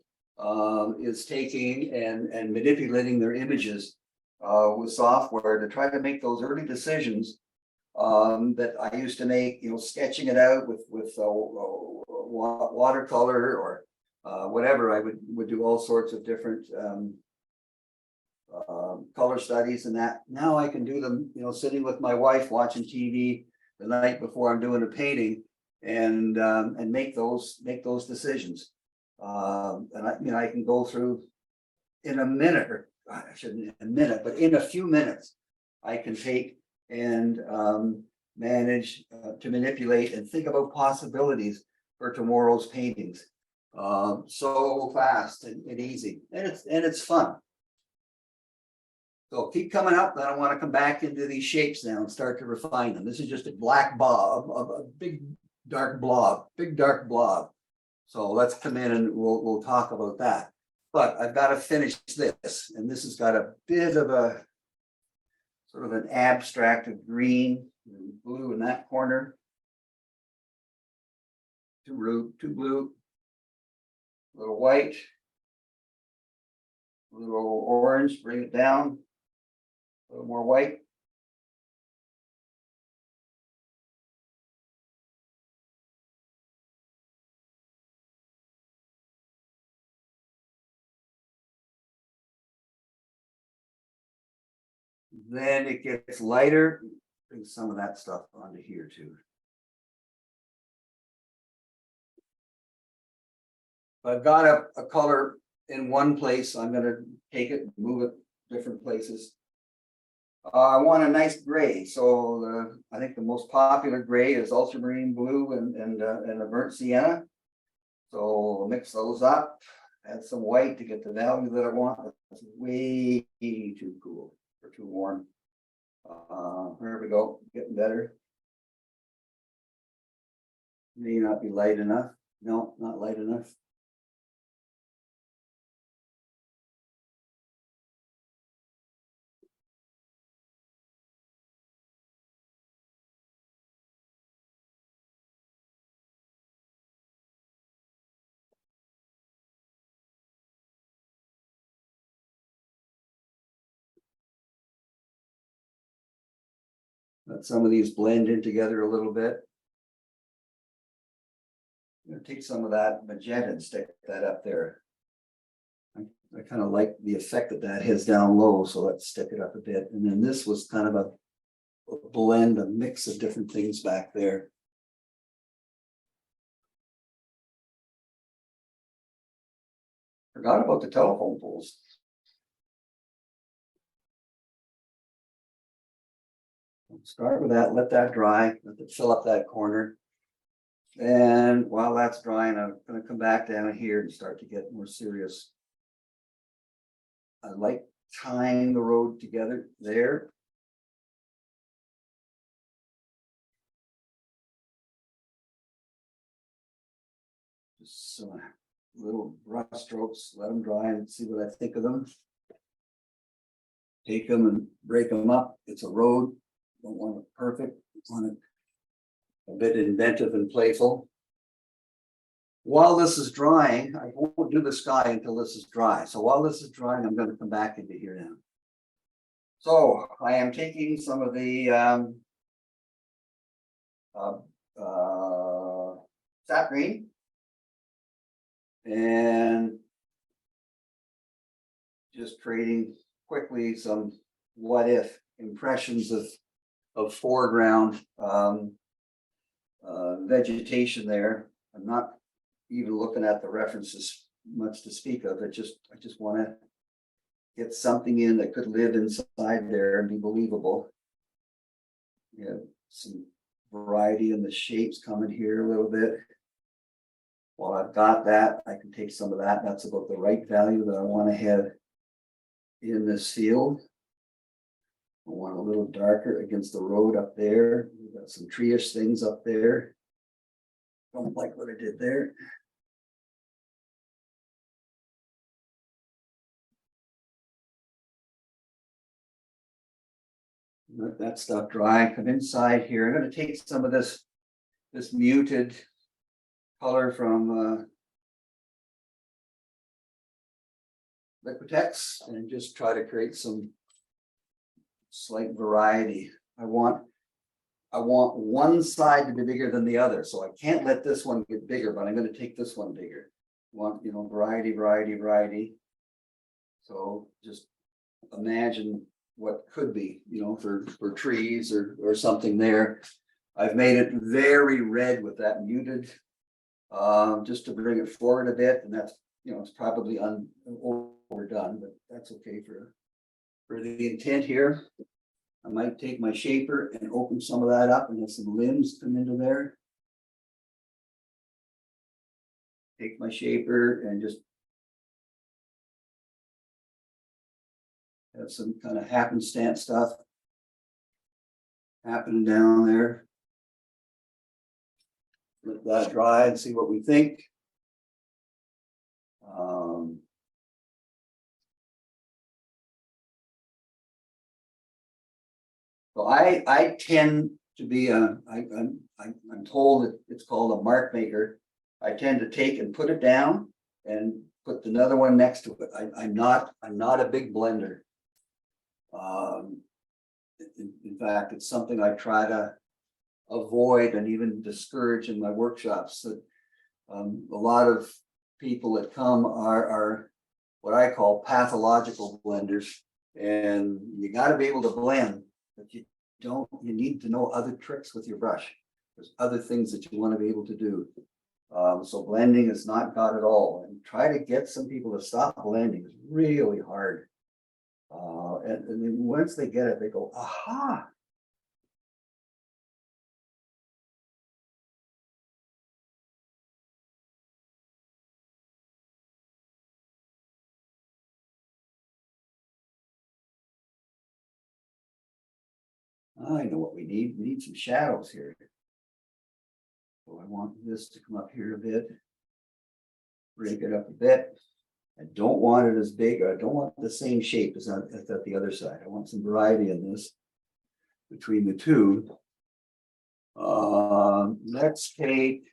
Speaker 1: is taking and manipulating their images with software to try to make those early decisions that I used to make, you know, sketching it out with watercolor or whatever. I would do all sorts of different color studies and that. Now I can do them, you know, sitting with my wife watching TV the night before I'm doing a painting, and make those decisions. And I can go through in a minute, or I shouldn't in a minute, but in a few minutes, I can take and manage to manipulate and think about possibilities for tomorrow's paintings. So fast and easy, and it's fun. So keep coming up, then I want to come back into these shapes now and start to refine them. This is just a black blob, a big dark blob, So let's come in and we'll talk about that. But I've got to finish this, and this has got a bit of a sort of an abstract of green and blue in that corner. Two blue, a little white, a little orange, bring it down, a little more white. Then it gets lighter, bring some of that stuff onto here too. I've got a color in one place, I'm gonna take it, move it different places. I want a nice gray, so I think the most popular gray is ultramarine blue and a burnt sienna. So I'll mix those up, add some white to get the value that I want. That's way too cool or too warm. There we go, getting better. May not be light enough. No, not light enough. Let some of these blend in together a little bit. I'm gonna take some of that magenta and stick that up there. I kind of like the effect that has down low, so let's stick it up a bit. And then this was kind of a blend, a mix of different things back there. Forgot about the telephone poles. Start with that, let that dry, let it fill up that corner. And while that's drying, I'm gonna come back down here and start to get more serious. I like tying the road together there. Just some little brush strokes, let them dry and see what I think of them. Take them and break them up. It's a road. Don't want it perfect, want it a bit inventive and playful. While this is drying, I won't do the sky until this is dry. So while this is drying, I'm going to come back into here now. So I am taking some of the sap green and just creating quickly some what if impressions of foreground vegetation there. I'm not even looking at the references much to speak of. I just want to get something in that could live inside there and be believable. Yeah, some variety in the shapes coming here a little bit. While I've got that, I can take some of that. That's about the right value that I want to have in this field. I want a little darker against the road up there. We've got some tree-ish things up there. Don't like what I did there. Let that stuff dry. Come inside here. I'm going to take some of this muted color from Liquitex and just try to create some slight variety. I want one side to be bigger than the other, so I can't let this one get bigger, but I'm going to take this one bigger. Want, variety. So just imagine what could be, for trees or something there. I've made it very red with that muted. Just to bring it forward a bit, and that's, you know, it's probably overdone, but that's okay for the intent here. I might take my shaper and open some of that up and have some limbs come into there. Take my shaper and just have some kind of happenstance stuff happening down there. Let that dry and see what we think. So I tend to be I'm told that it's called a mark maker. I tend to take and put it down and put another one next to it. I'm not a big blender. In fact, it's something I try to avoid and even discourage in my workshops. That a lot of people that come are what I call pathological blenders, and you got to be able to blend, but you need to know other tricks with your brush. There's other things that you want to be able to do. So blending is not God at all, and try to get some people to stop blending is really hard. And then once they get it, they go, aha. I know what we need. We need some shadows here. So I want this to come up here a bit. Break it up a bit. I don't want it as big. I don't want the same shape as at the other side. I want some variety in this between the two. Let's take,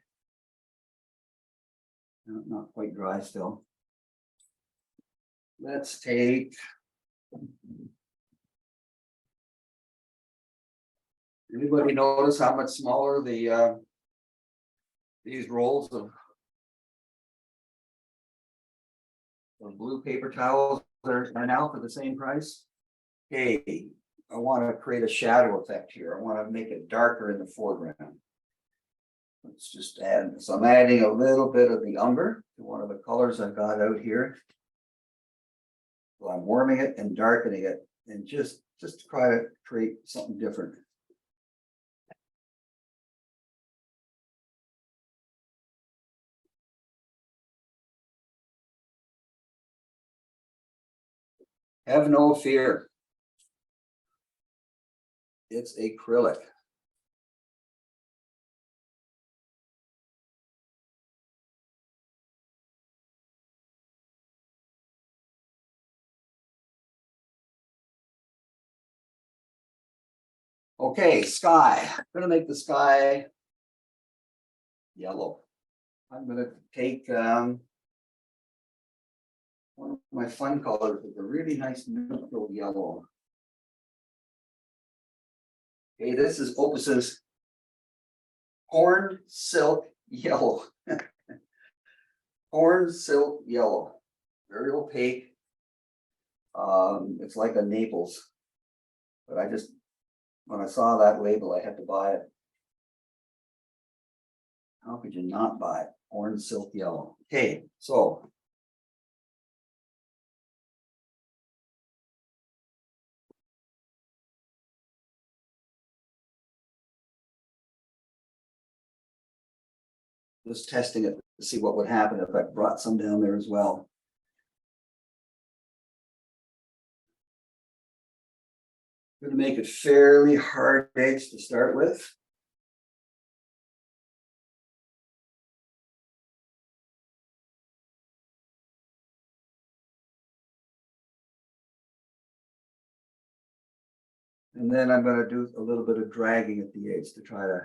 Speaker 1: not quite dry still. Let's take, anybody notice how much smaller the these rolls of blue paper towels are now for the same price? Okay, I want to create a shadow effect here. I want to make it darker in the foreground. Let's just add, so I'm adding a little bit of the umber to one of the colors I've got out here. So I'm warming it and darkening it, and just to try to create something different. Have no fear. It's acrylic. Okay, sky. I'm gonna make the sky yellow. I'm gonna take one of my fun colors with a really nice neutral yellow. Okay, this is Opus's corn silk yellow. Corn silk yellow, very opaque. It's like a Naples, but I just, when I saw that label, I had to buy it. How could you not buy it? Corn silk yellow. Okay, so just testing it to see what would happen if I brought some down there as well. I'm going to make it fairly hard edge to start with. And then I'm going to do a little bit of dragging at the edge to try to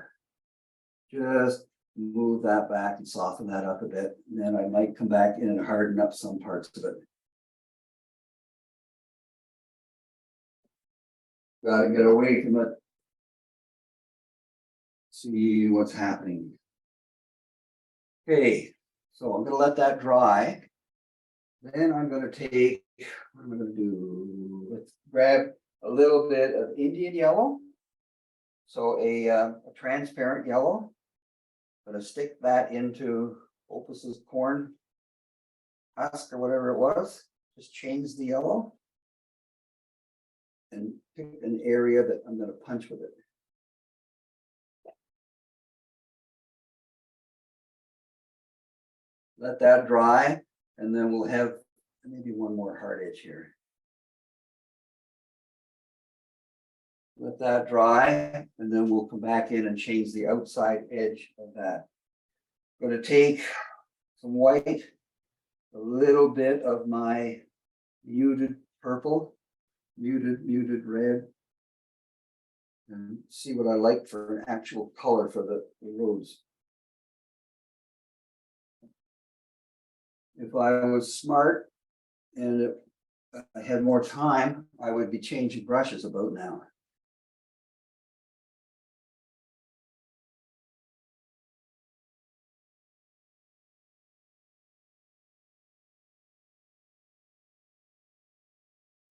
Speaker 1: just move that back and soften that up a bit. And then I might come back in and harden up some parts of it. Gotta get away from it. See what's happening. Okay, so I'm gonna let that dry. Then I'm gonna take, what am I gonna do? Let's grab a little bit of Indian yellow. So a transparent yellow. Gonna stick that into Opus's corn husk or whatever it was, just change the yellow. And pick an area that I'm gonna punch with it. Let that dry, and then we'll have maybe one more hard edge here. Let that dry, and then we'll come back in and change the outside edge of that. Gonna take some white, a little bit of my muted purple, muted red. And see what I like for an actual color for the rose. If I was smart and if I had more time, I would be changing brushes about now.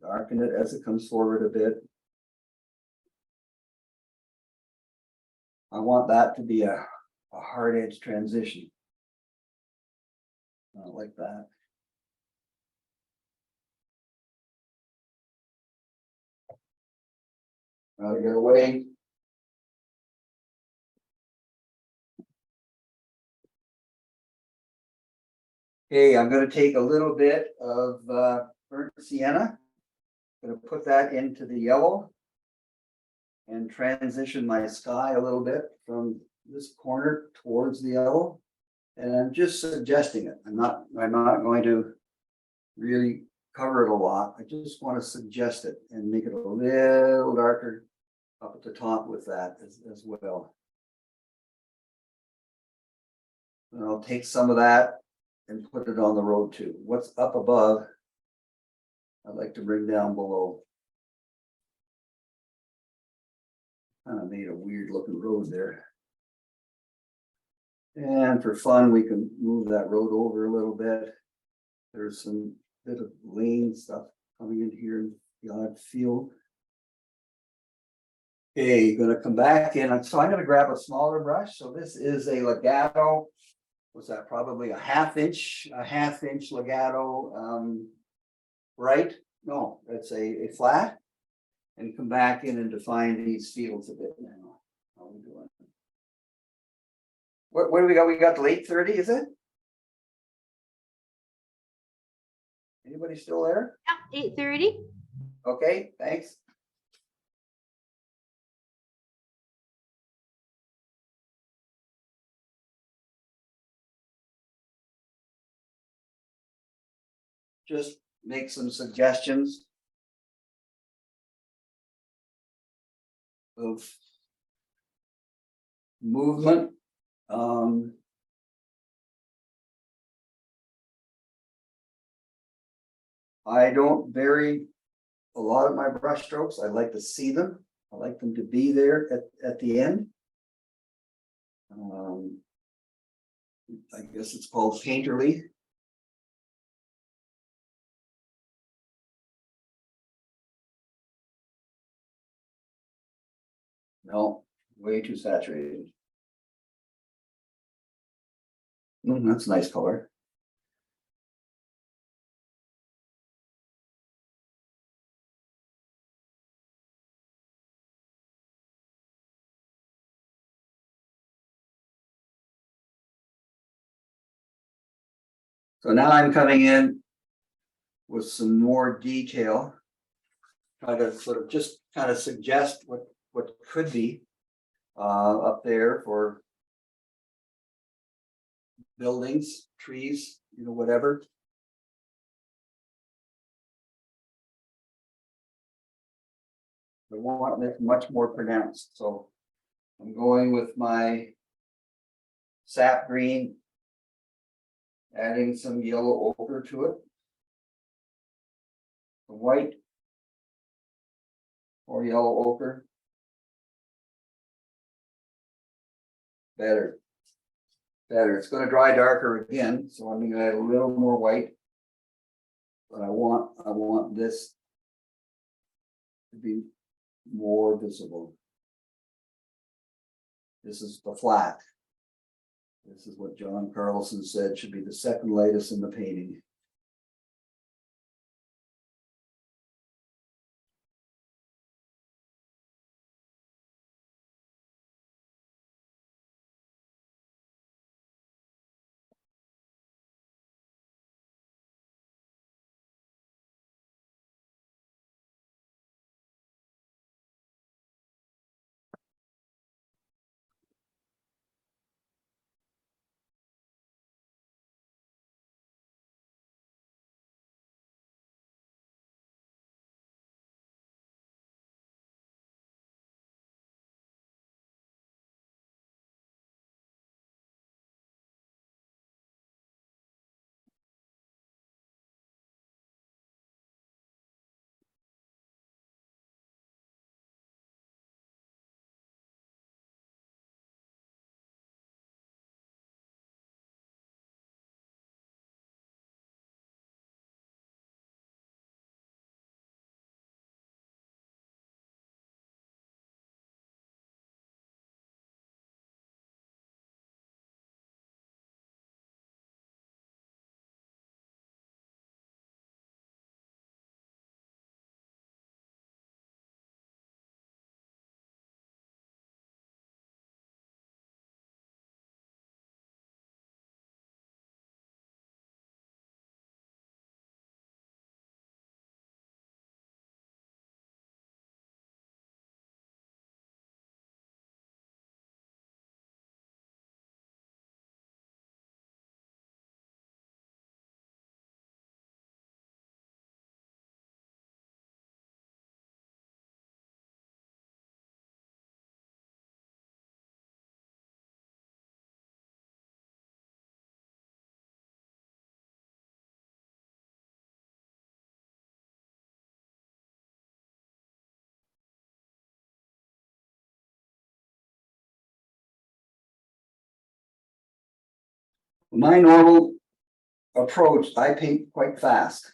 Speaker 1: Darken it as it comes forward a bit. I want that to be a hard edge transition. Not like that. Out of your way. Okay, I'm gonna take a little bit of burnt sienna. Gonna put that into the yellow. And transition my sky a little bit from this corner towards the yellow. And I'm just suggesting it. I'm not going to really cover it a lot. I just want to suggest it and make it a little darker up at the top with that as well. And I'll take some of that and put it on the road too. What's up above, I'd like to bring down below. Kind of made a weird looking road there. And for fun, we can move that road over a little bit. There's some bit of lane stuff coming in here in the odd field. Okay, gonna come back in. So I'm gonna grab a smaller brush. So this is a legato. What's that? Probably a half inch legato. Right? No, it's a flat. And come back in and define these fields a bit now. How are we doing? What do we got? We got the late 30, is it? Anybody still there?
Speaker 2: Yeah, 8:30.
Speaker 1: Okay, thanks. Just make some suggestions of movement. I don't vary a lot of my brush strokes. I like to see them. I like them to be there at the end. I guess it's called painterly. No, way too saturated. That's a nice color. So now I'm coming in with some more detail. Try to sort of just kind of suggest what could be up there for buildings, trees, whatever. I want it much more pronounced, so I'm going with my sap green, adding some yellow ochre to it, the white or yellow ochre. Better. It's going to dry darker again, so I'm going to add a little more white. But I want this to be more visible. This is the flat. This is what John Carlson said should be the second lightest in the painting. My normal approach, I paint quite fast.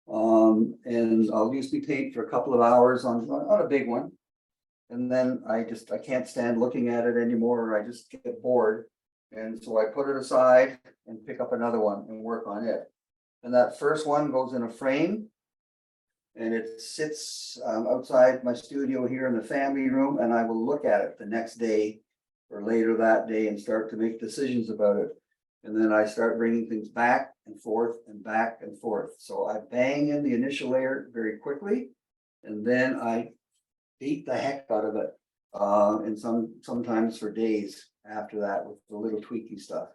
Speaker 1: And I'll usually paint for a couple of hours on a big one. And then I can't stand looking at it anymore, or I just get bored. And so I put it aside and pick up another one and work on it. And that first one goes in a frame. And it sits outside my studio here in the family room, and I will look at it the next day or later that day and start to make decisions about it. And then I start bringing things back and forth and back and forth. So I bang in the initial layer very quickly, and then I beat the heck out of it. And sometimes for days after that with the little tweaky stuff.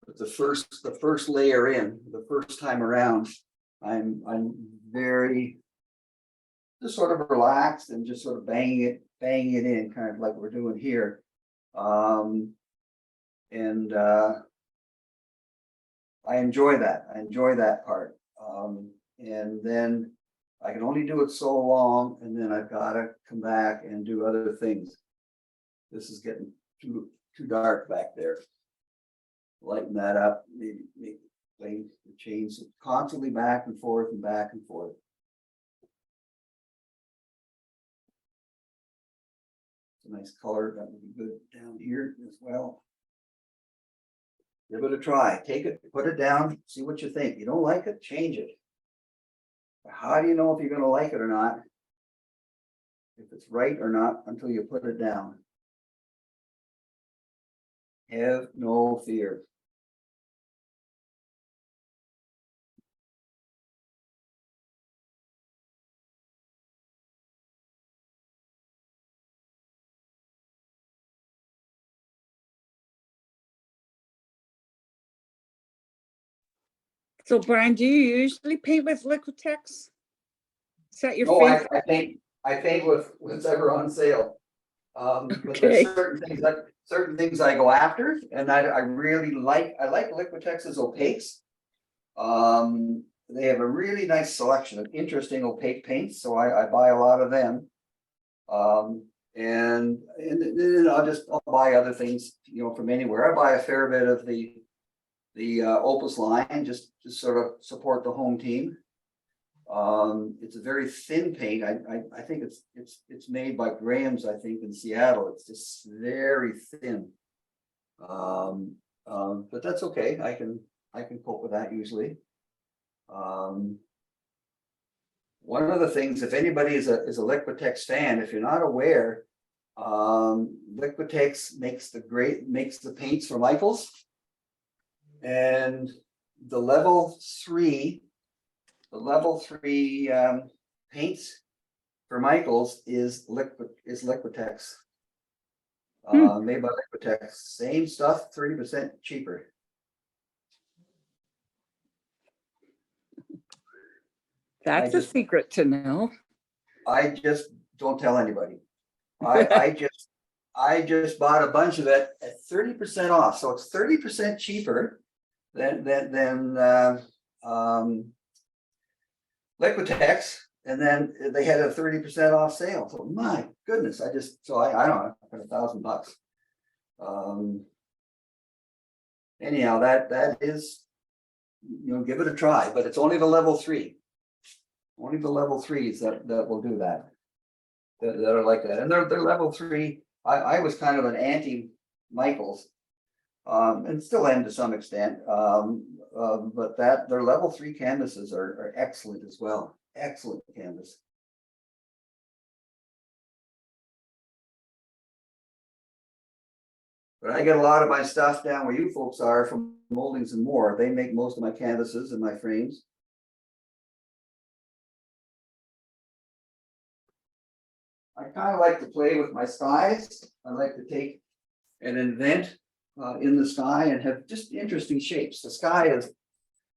Speaker 1: But the first layer in, the first time around, I'm very just sort of relaxed and just sort of banging it in, kind of like we're doing here. I enjoy that. I enjoy that part. And then I can only do it so long, and then I've got to come back and do other things. This is getting too dark back there. Lighten that up, maybe play the chains constantly back and forth and back and forth. It's a nice color, that would be good down here as well. Give it a try, take it, put it down, see what you think. You don't like it, change it. How do you know if you're gonna like it or not? If it's right or not until you put it down. Have no fear.
Speaker 6: So Brian, do you usually paint with Liquitex? Is that your
Speaker 1: No,
Speaker 6: favorite?
Speaker 1: I paint with what's ever on sale. But
Speaker 6: Okay.
Speaker 1: there's certain things I go after, and I really like. I like Liquitex's opaques. They have a really nice selection of interesting opaque paints, so I buy a lot of them. And then I'll buy other things, from anywhere. I buy a fair bit of the Opus line, just to sort of support the home team. It's a very thin paint. I think it's made by Graham's, I think, in Seattle. It's just very thin. But that's okay. I can cope with that usually. One of the things, if anybody is a Liquitex fan, if you're not aware, Liquitex makes the paints for Michaels. And the level 3 paints for Michaels is Liquitex. Made by Liquitex, same stuff, 30% cheaper.
Speaker 6: That's a
Speaker 1: just-
Speaker 6: secret to know.
Speaker 1: I just don't tell anybody. I just bought a bunch of it at 30% off, so it's 30% cheaper than Liquitex, and then they had a 30% off sale. So my goodness, I don't know, I spent $1,000. Anyhow, that is, give it a try, but it's only the level 3. Only the level 3s that will do that. That are like that, and they're level 3. I was kind of an anti Michaels, and still am to some extent. But their level 3 canvases are excellent as well. Excellent canvas. But I get a lot of my stuff down where you folks are from Moldings and More. They make most of my canvases and my frames. I kind of like to play with my skies. I like to take an invent in the sky and have just interesting shapes. The sky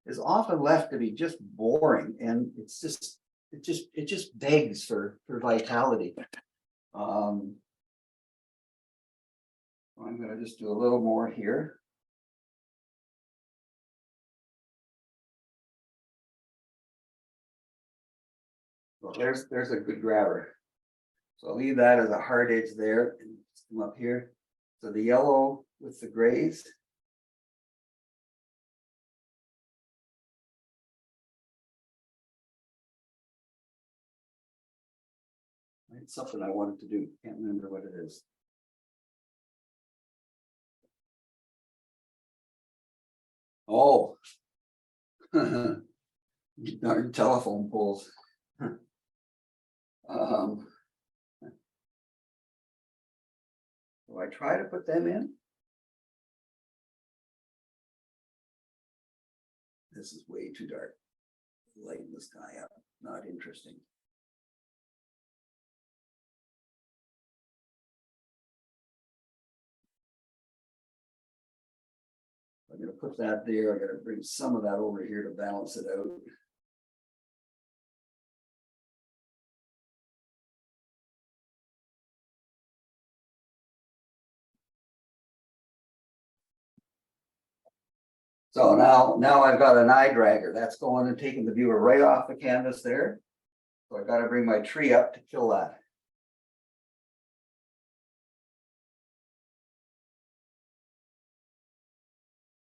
Speaker 1: is often left to be just boring, and it just begs for vitality. I'm going to just do a little more here. Well, there's a good grabber. So I'll leave that as a hard edge there and come up here. So the yellow with the grays. It's something I wanted to do. Can't remember what it is. Oh, darn telephone poles. Do I try to put them in? This is way too dark. Lighten this guy up. Not interesting. I'm going to put that there. I got to bring some of that over here to balance it out. So now I've got an eye dragger. That's going and taking the viewer right off the canvas there. So I got to bring my tree up to kill that.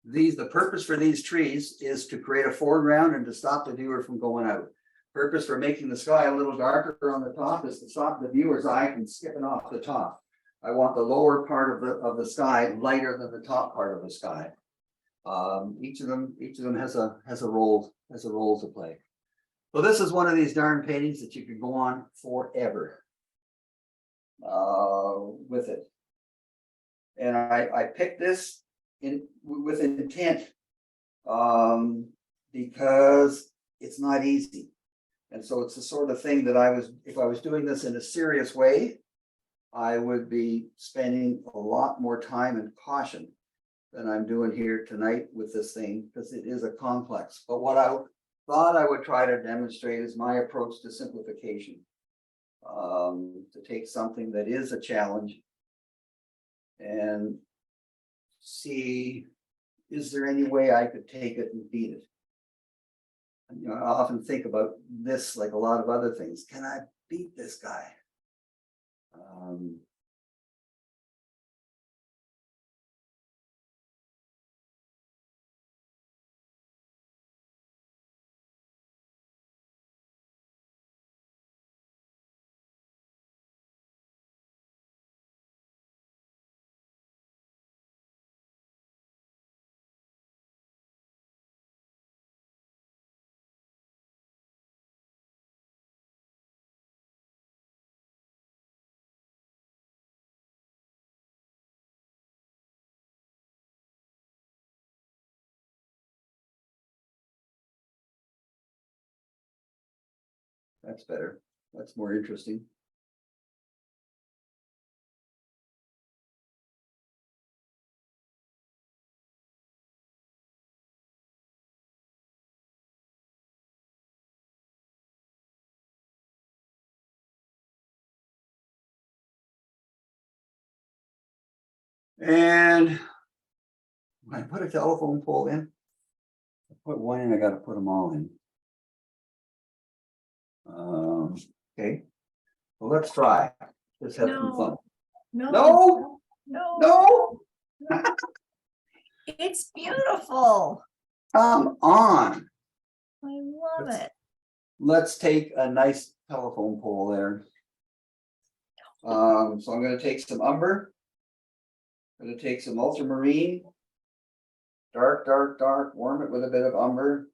Speaker 1: The purpose for these trees is to create a foreground and to stop the viewer from going out. Purpose for making the sky a little darker on the top is to stop the viewer's eye from skipping off the top. I want the lower part of the sky lighter than the top part of the sky. Each of them has a role to play. So this is one of these darn paintings that you could go on forever with it. And I picked this with intent because it's not easy. And so it's the sort of thing that if I was doing this in a serious way, I would be spending a lot more time and caution than I'm doing here tonight with this thing, because it is a complex. But what I thought I would try to demonstrate is my approach to simplification. To take something that is a challenge and see, is there any way I could take it and beat it? And, I often think about this like a lot of other things. Can I beat this guy? That's better. That's more interesting. And when I put a telephone pole in, I put one in, I gotta put them all in. Okay, well, let's try. Let's have some fun.
Speaker 3: No.
Speaker 1: No,
Speaker 3: No.
Speaker 1: no,
Speaker 3: It's beautiful.
Speaker 1: come on.
Speaker 3: I love it.
Speaker 1: Let's take a nice telephone pole there. So I'm gonna take some umber. I'm gonna take some ultramarine. Dark, dark, dark, warm it with a bit of umber.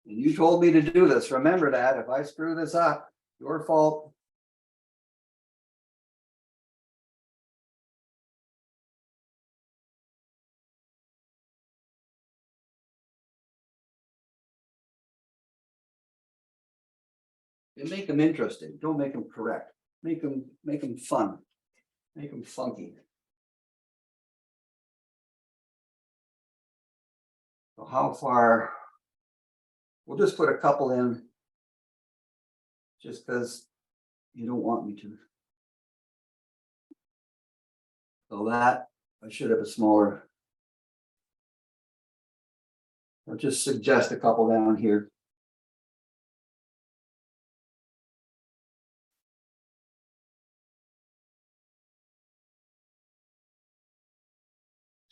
Speaker 1: And you told me to do this. Remember that. If I screw this up, your fault. And make them interesting. Don't make them correct. Make them fun. Make them funky. So how far? We'll just put a couple in. Just because you don't want me to. So that, I should have a smaller. I'll just suggest a couple down here.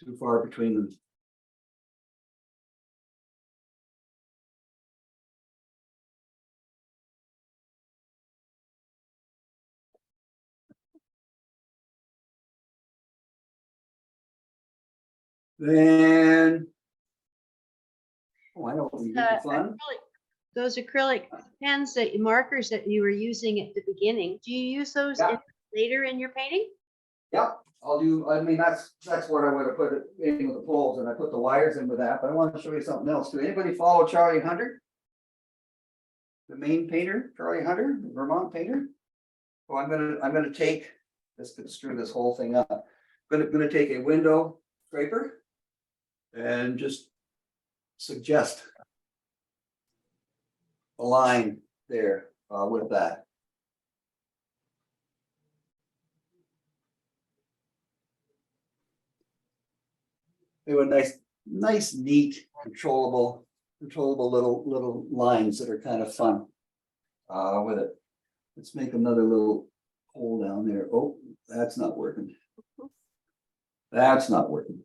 Speaker 1: Too far between them. Then. Oh, I don't want to get the fun.
Speaker 2: Those acrylic pens markers that you were using at the beginning, do you use those
Speaker 1: Yeah.
Speaker 2: later in your painting?
Speaker 1: Yep, I'll do, I mean, that's what I would have put it in with the poles, and I put the wires in with that, but I want to show you something else. Do anybody follow Charlie Hunter? The Maine painter, Charlie Hunter, the Vermont painter? So I'm gonna take, this could screw this whole thing up. Gonna take a window scraper and just suggest a line there with that. They were nice, neat, controllable little lines that are kind of fun with it. Let's make another little hole down there. Oh, that's not working. That's not working.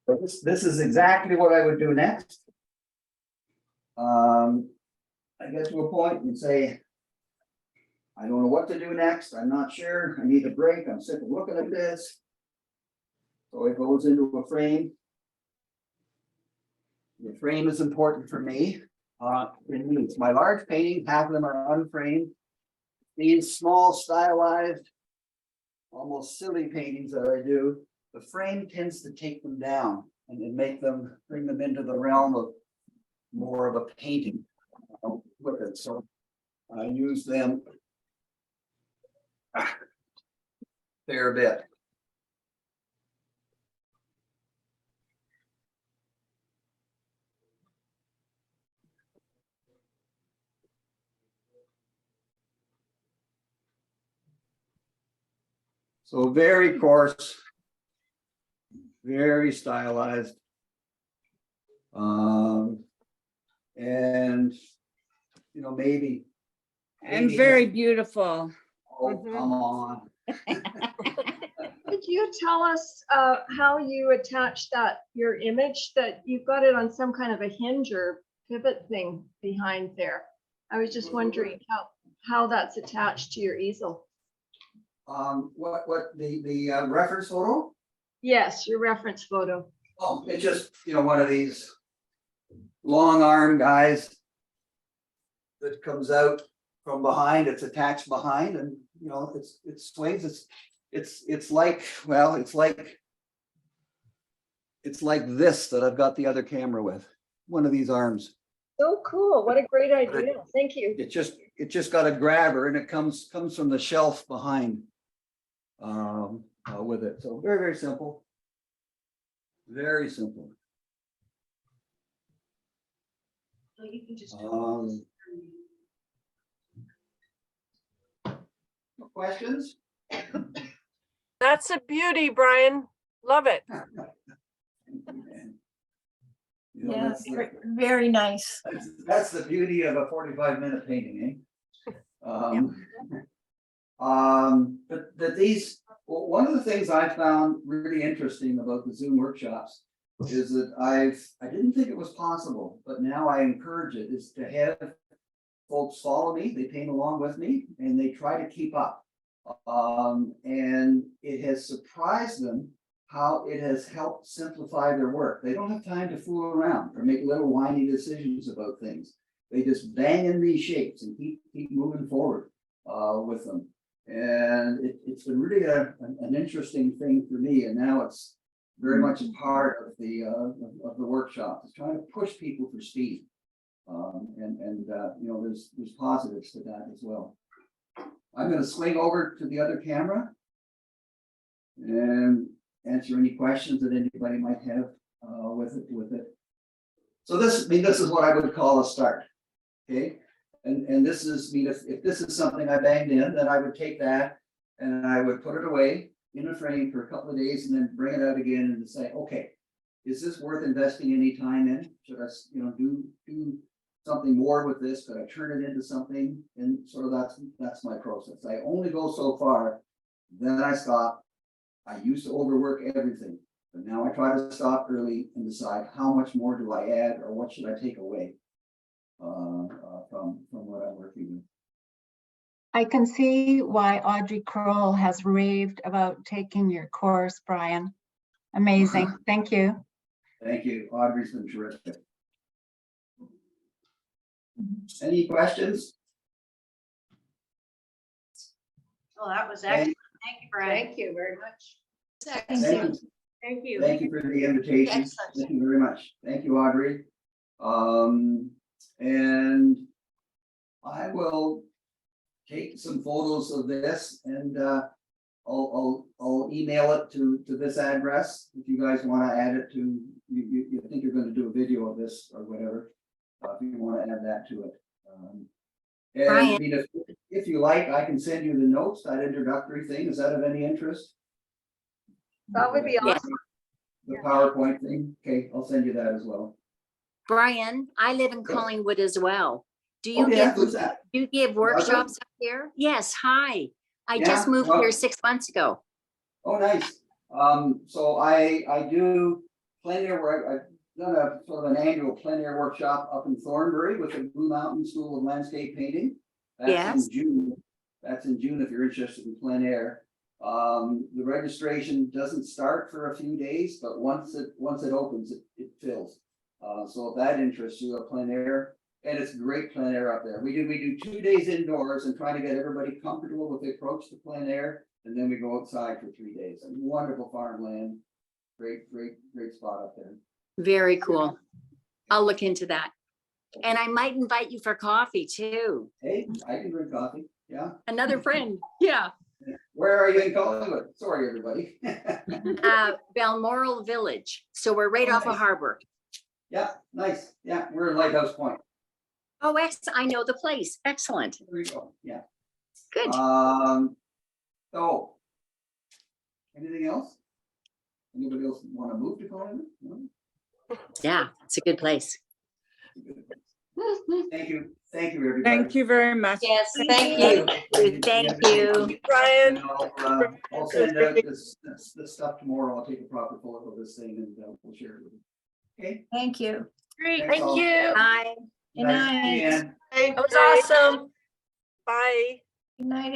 Speaker 1: But this is exactly what I would do next. I get to a point and say, I don't know what to do next. I'm not sure. I need a break. I'm sick of looking at this. So it goes into a frame. The frame is important for me. It's my large painting, half of them are unframed. These small stylized, almost silly paintings that I do, the frame tends to take them down and bring them into the realm of more of a painting. Look at, so I use them a fair bit. So very coarse, very stylized. And you know, maybe
Speaker 6: And very beautiful.
Speaker 1: oh, come on.
Speaker 7: Could you tell us how you attach your image, that you've got it on some kind of a hinge or pivot thing behind there? I was just wondering how that's attached to your easel.
Speaker 1: What, the reference photo?
Speaker 7: Yes, your reference photo.
Speaker 1: Oh, it's just, one of these long arm guys that comes out from behind, it's attached behind and, it swings, it's like, well, it's like this that I've got the other camera with, one of these arms.
Speaker 7: So cool. What a great idea. Thank you.
Speaker 1: It just got a grabber and it comes from the shelf behind with it. So very, very simple. Very simple.
Speaker 2: So you can just.
Speaker 1: Questions?
Speaker 4: That's a beauty, Brian. Love it.
Speaker 3: Yeah, very nice.
Speaker 1: That's the beauty of a 45-minute painting, eh? But these, one of the things I found really interesting about the Zoom workshops is that I didn't think it was possible, but now I encourage it, is to have folks follow me, they paint along with me, and they try to keep up. And it has surprised them how it has helped simplify their work. They don't have time to fool around or make little whiny decisions about things. They just bang in these shapes and keep moving forward with them. And it's been really an interesting thing for me. And now it's very much a part of the workshop. It's trying to push people for speed. There's positives to that as well. I'm going to swing over to the other camera and answer any questions that anybody might have with it. So this is what I would call a start. Okay. And this is if this is something I banged in, then I would take that and I would put it away in a frame for a couple of days and then bring it out again and say, okay, is this worth investing any time in? Should I, do something more with this? Could I turn it into something? And sort of that's my process. I only go so far, then I stop. I used to overwork everything, but now I try to stop early and decide how much more do I add or what should I take away from what I'm working with.
Speaker 8: I can see why Audrey Kroll has raved about taking your course, Brian. Amazing. Thank you.
Speaker 1: Thank you. Audrey's been terrific. Any questions?
Speaker 2: Oh, that was excellent. Thank you, Brian.
Speaker 7: Thank you very much.
Speaker 1: Thank you.
Speaker 2: Thank you.
Speaker 1: Thank you for the invitation.
Speaker 2: Excellent.
Speaker 1: Thank you very much. Thank you, Audrey. And I will take some photos of this and I'll email it to this address if you guys want to add it to you think you're going to do a video of this or whatever. If you want to add that to it. And
Speaker 8: Brian.
Speaker 1: If you like, I can send you the notes, that introductory thing. Is that of any interest?
Speaker 7: That would be awesome.
Speaker 1: The PowerPoint thing. Okay, I'll send you that as well.
Speaker 9: Brian, I live in Collingwood as well. Do you
Speaker 1: Okay, who's that?
Speaker 9: do you give workshops up here? Yes, hi. I just
Speaker 1: Yeah,
Speaker 9: moved
Speaker 1: well-
Speaker 9: here 6 months ago.
Speaker 1: Oh, nice. So I do plein air work. I've done a sort of an annual plein air workshop up in Thornbury with the Blue Mountain School of Landscape Painting. That's
Speaker 9: Yes.
Speaker 1: in June. That's in June if you're interested in plein air. The registration doesn't start for a few days, but once it opens, it fills. So if that interests you, a plein air, and it's great plein air up there. We do 2 days indoors and try to get everybody comfortable with the approach to plein air, and then we go outside for 3 days. And wonderful farmland, great spot up there.
Speaker 9: Very cool. I'll look into that. And I might invite you for coffee too.
Speaker 1: Hey, I can drink coffee. Yeah.
Speaker 9: Another friend. Yeah.
Speaker 1: Where are you in Collingwood? Sorry, everybody.
Speaker 9: Balmoral Village. So we're right off of
Speaker 1: Nice.
Speaker 9: Harbor.
Speaker 1: Yeah, nice. Yeah, we're in Lighthouse Point.
Speaker 9: Oh, I know the place. Excellent.
Speaker 1: There you go. Yeah.
Speaker 9: Good.
Speaker 1: So. Anything else? Anybody else want to move to Collingwood? No?
Speaker 9: Yeah, it's a good place.
Speaker 1: Thank you, everybody.
Speaker 6: Thank you very much.
Speaker 9: Yes,
Speaker 7: thank you.
Speaker 9: Thank you.
Speaker 4: Brian.
Speaker 1: And I'll send out this stuff tomorrow. I'll take a proper photo of this thing and we'll share it with you. Okay?
Speaker 3: Thank you.
Speaker 2: Great.
Speaker 1: Thank you.
Speaker 9: Bye.
Speaker 3: Good night.
Speaker 1: Ian.
Speaker 4: That
Speaker 7: was awesome.
Speaker 4: Bye.
Speaker 3: Good night,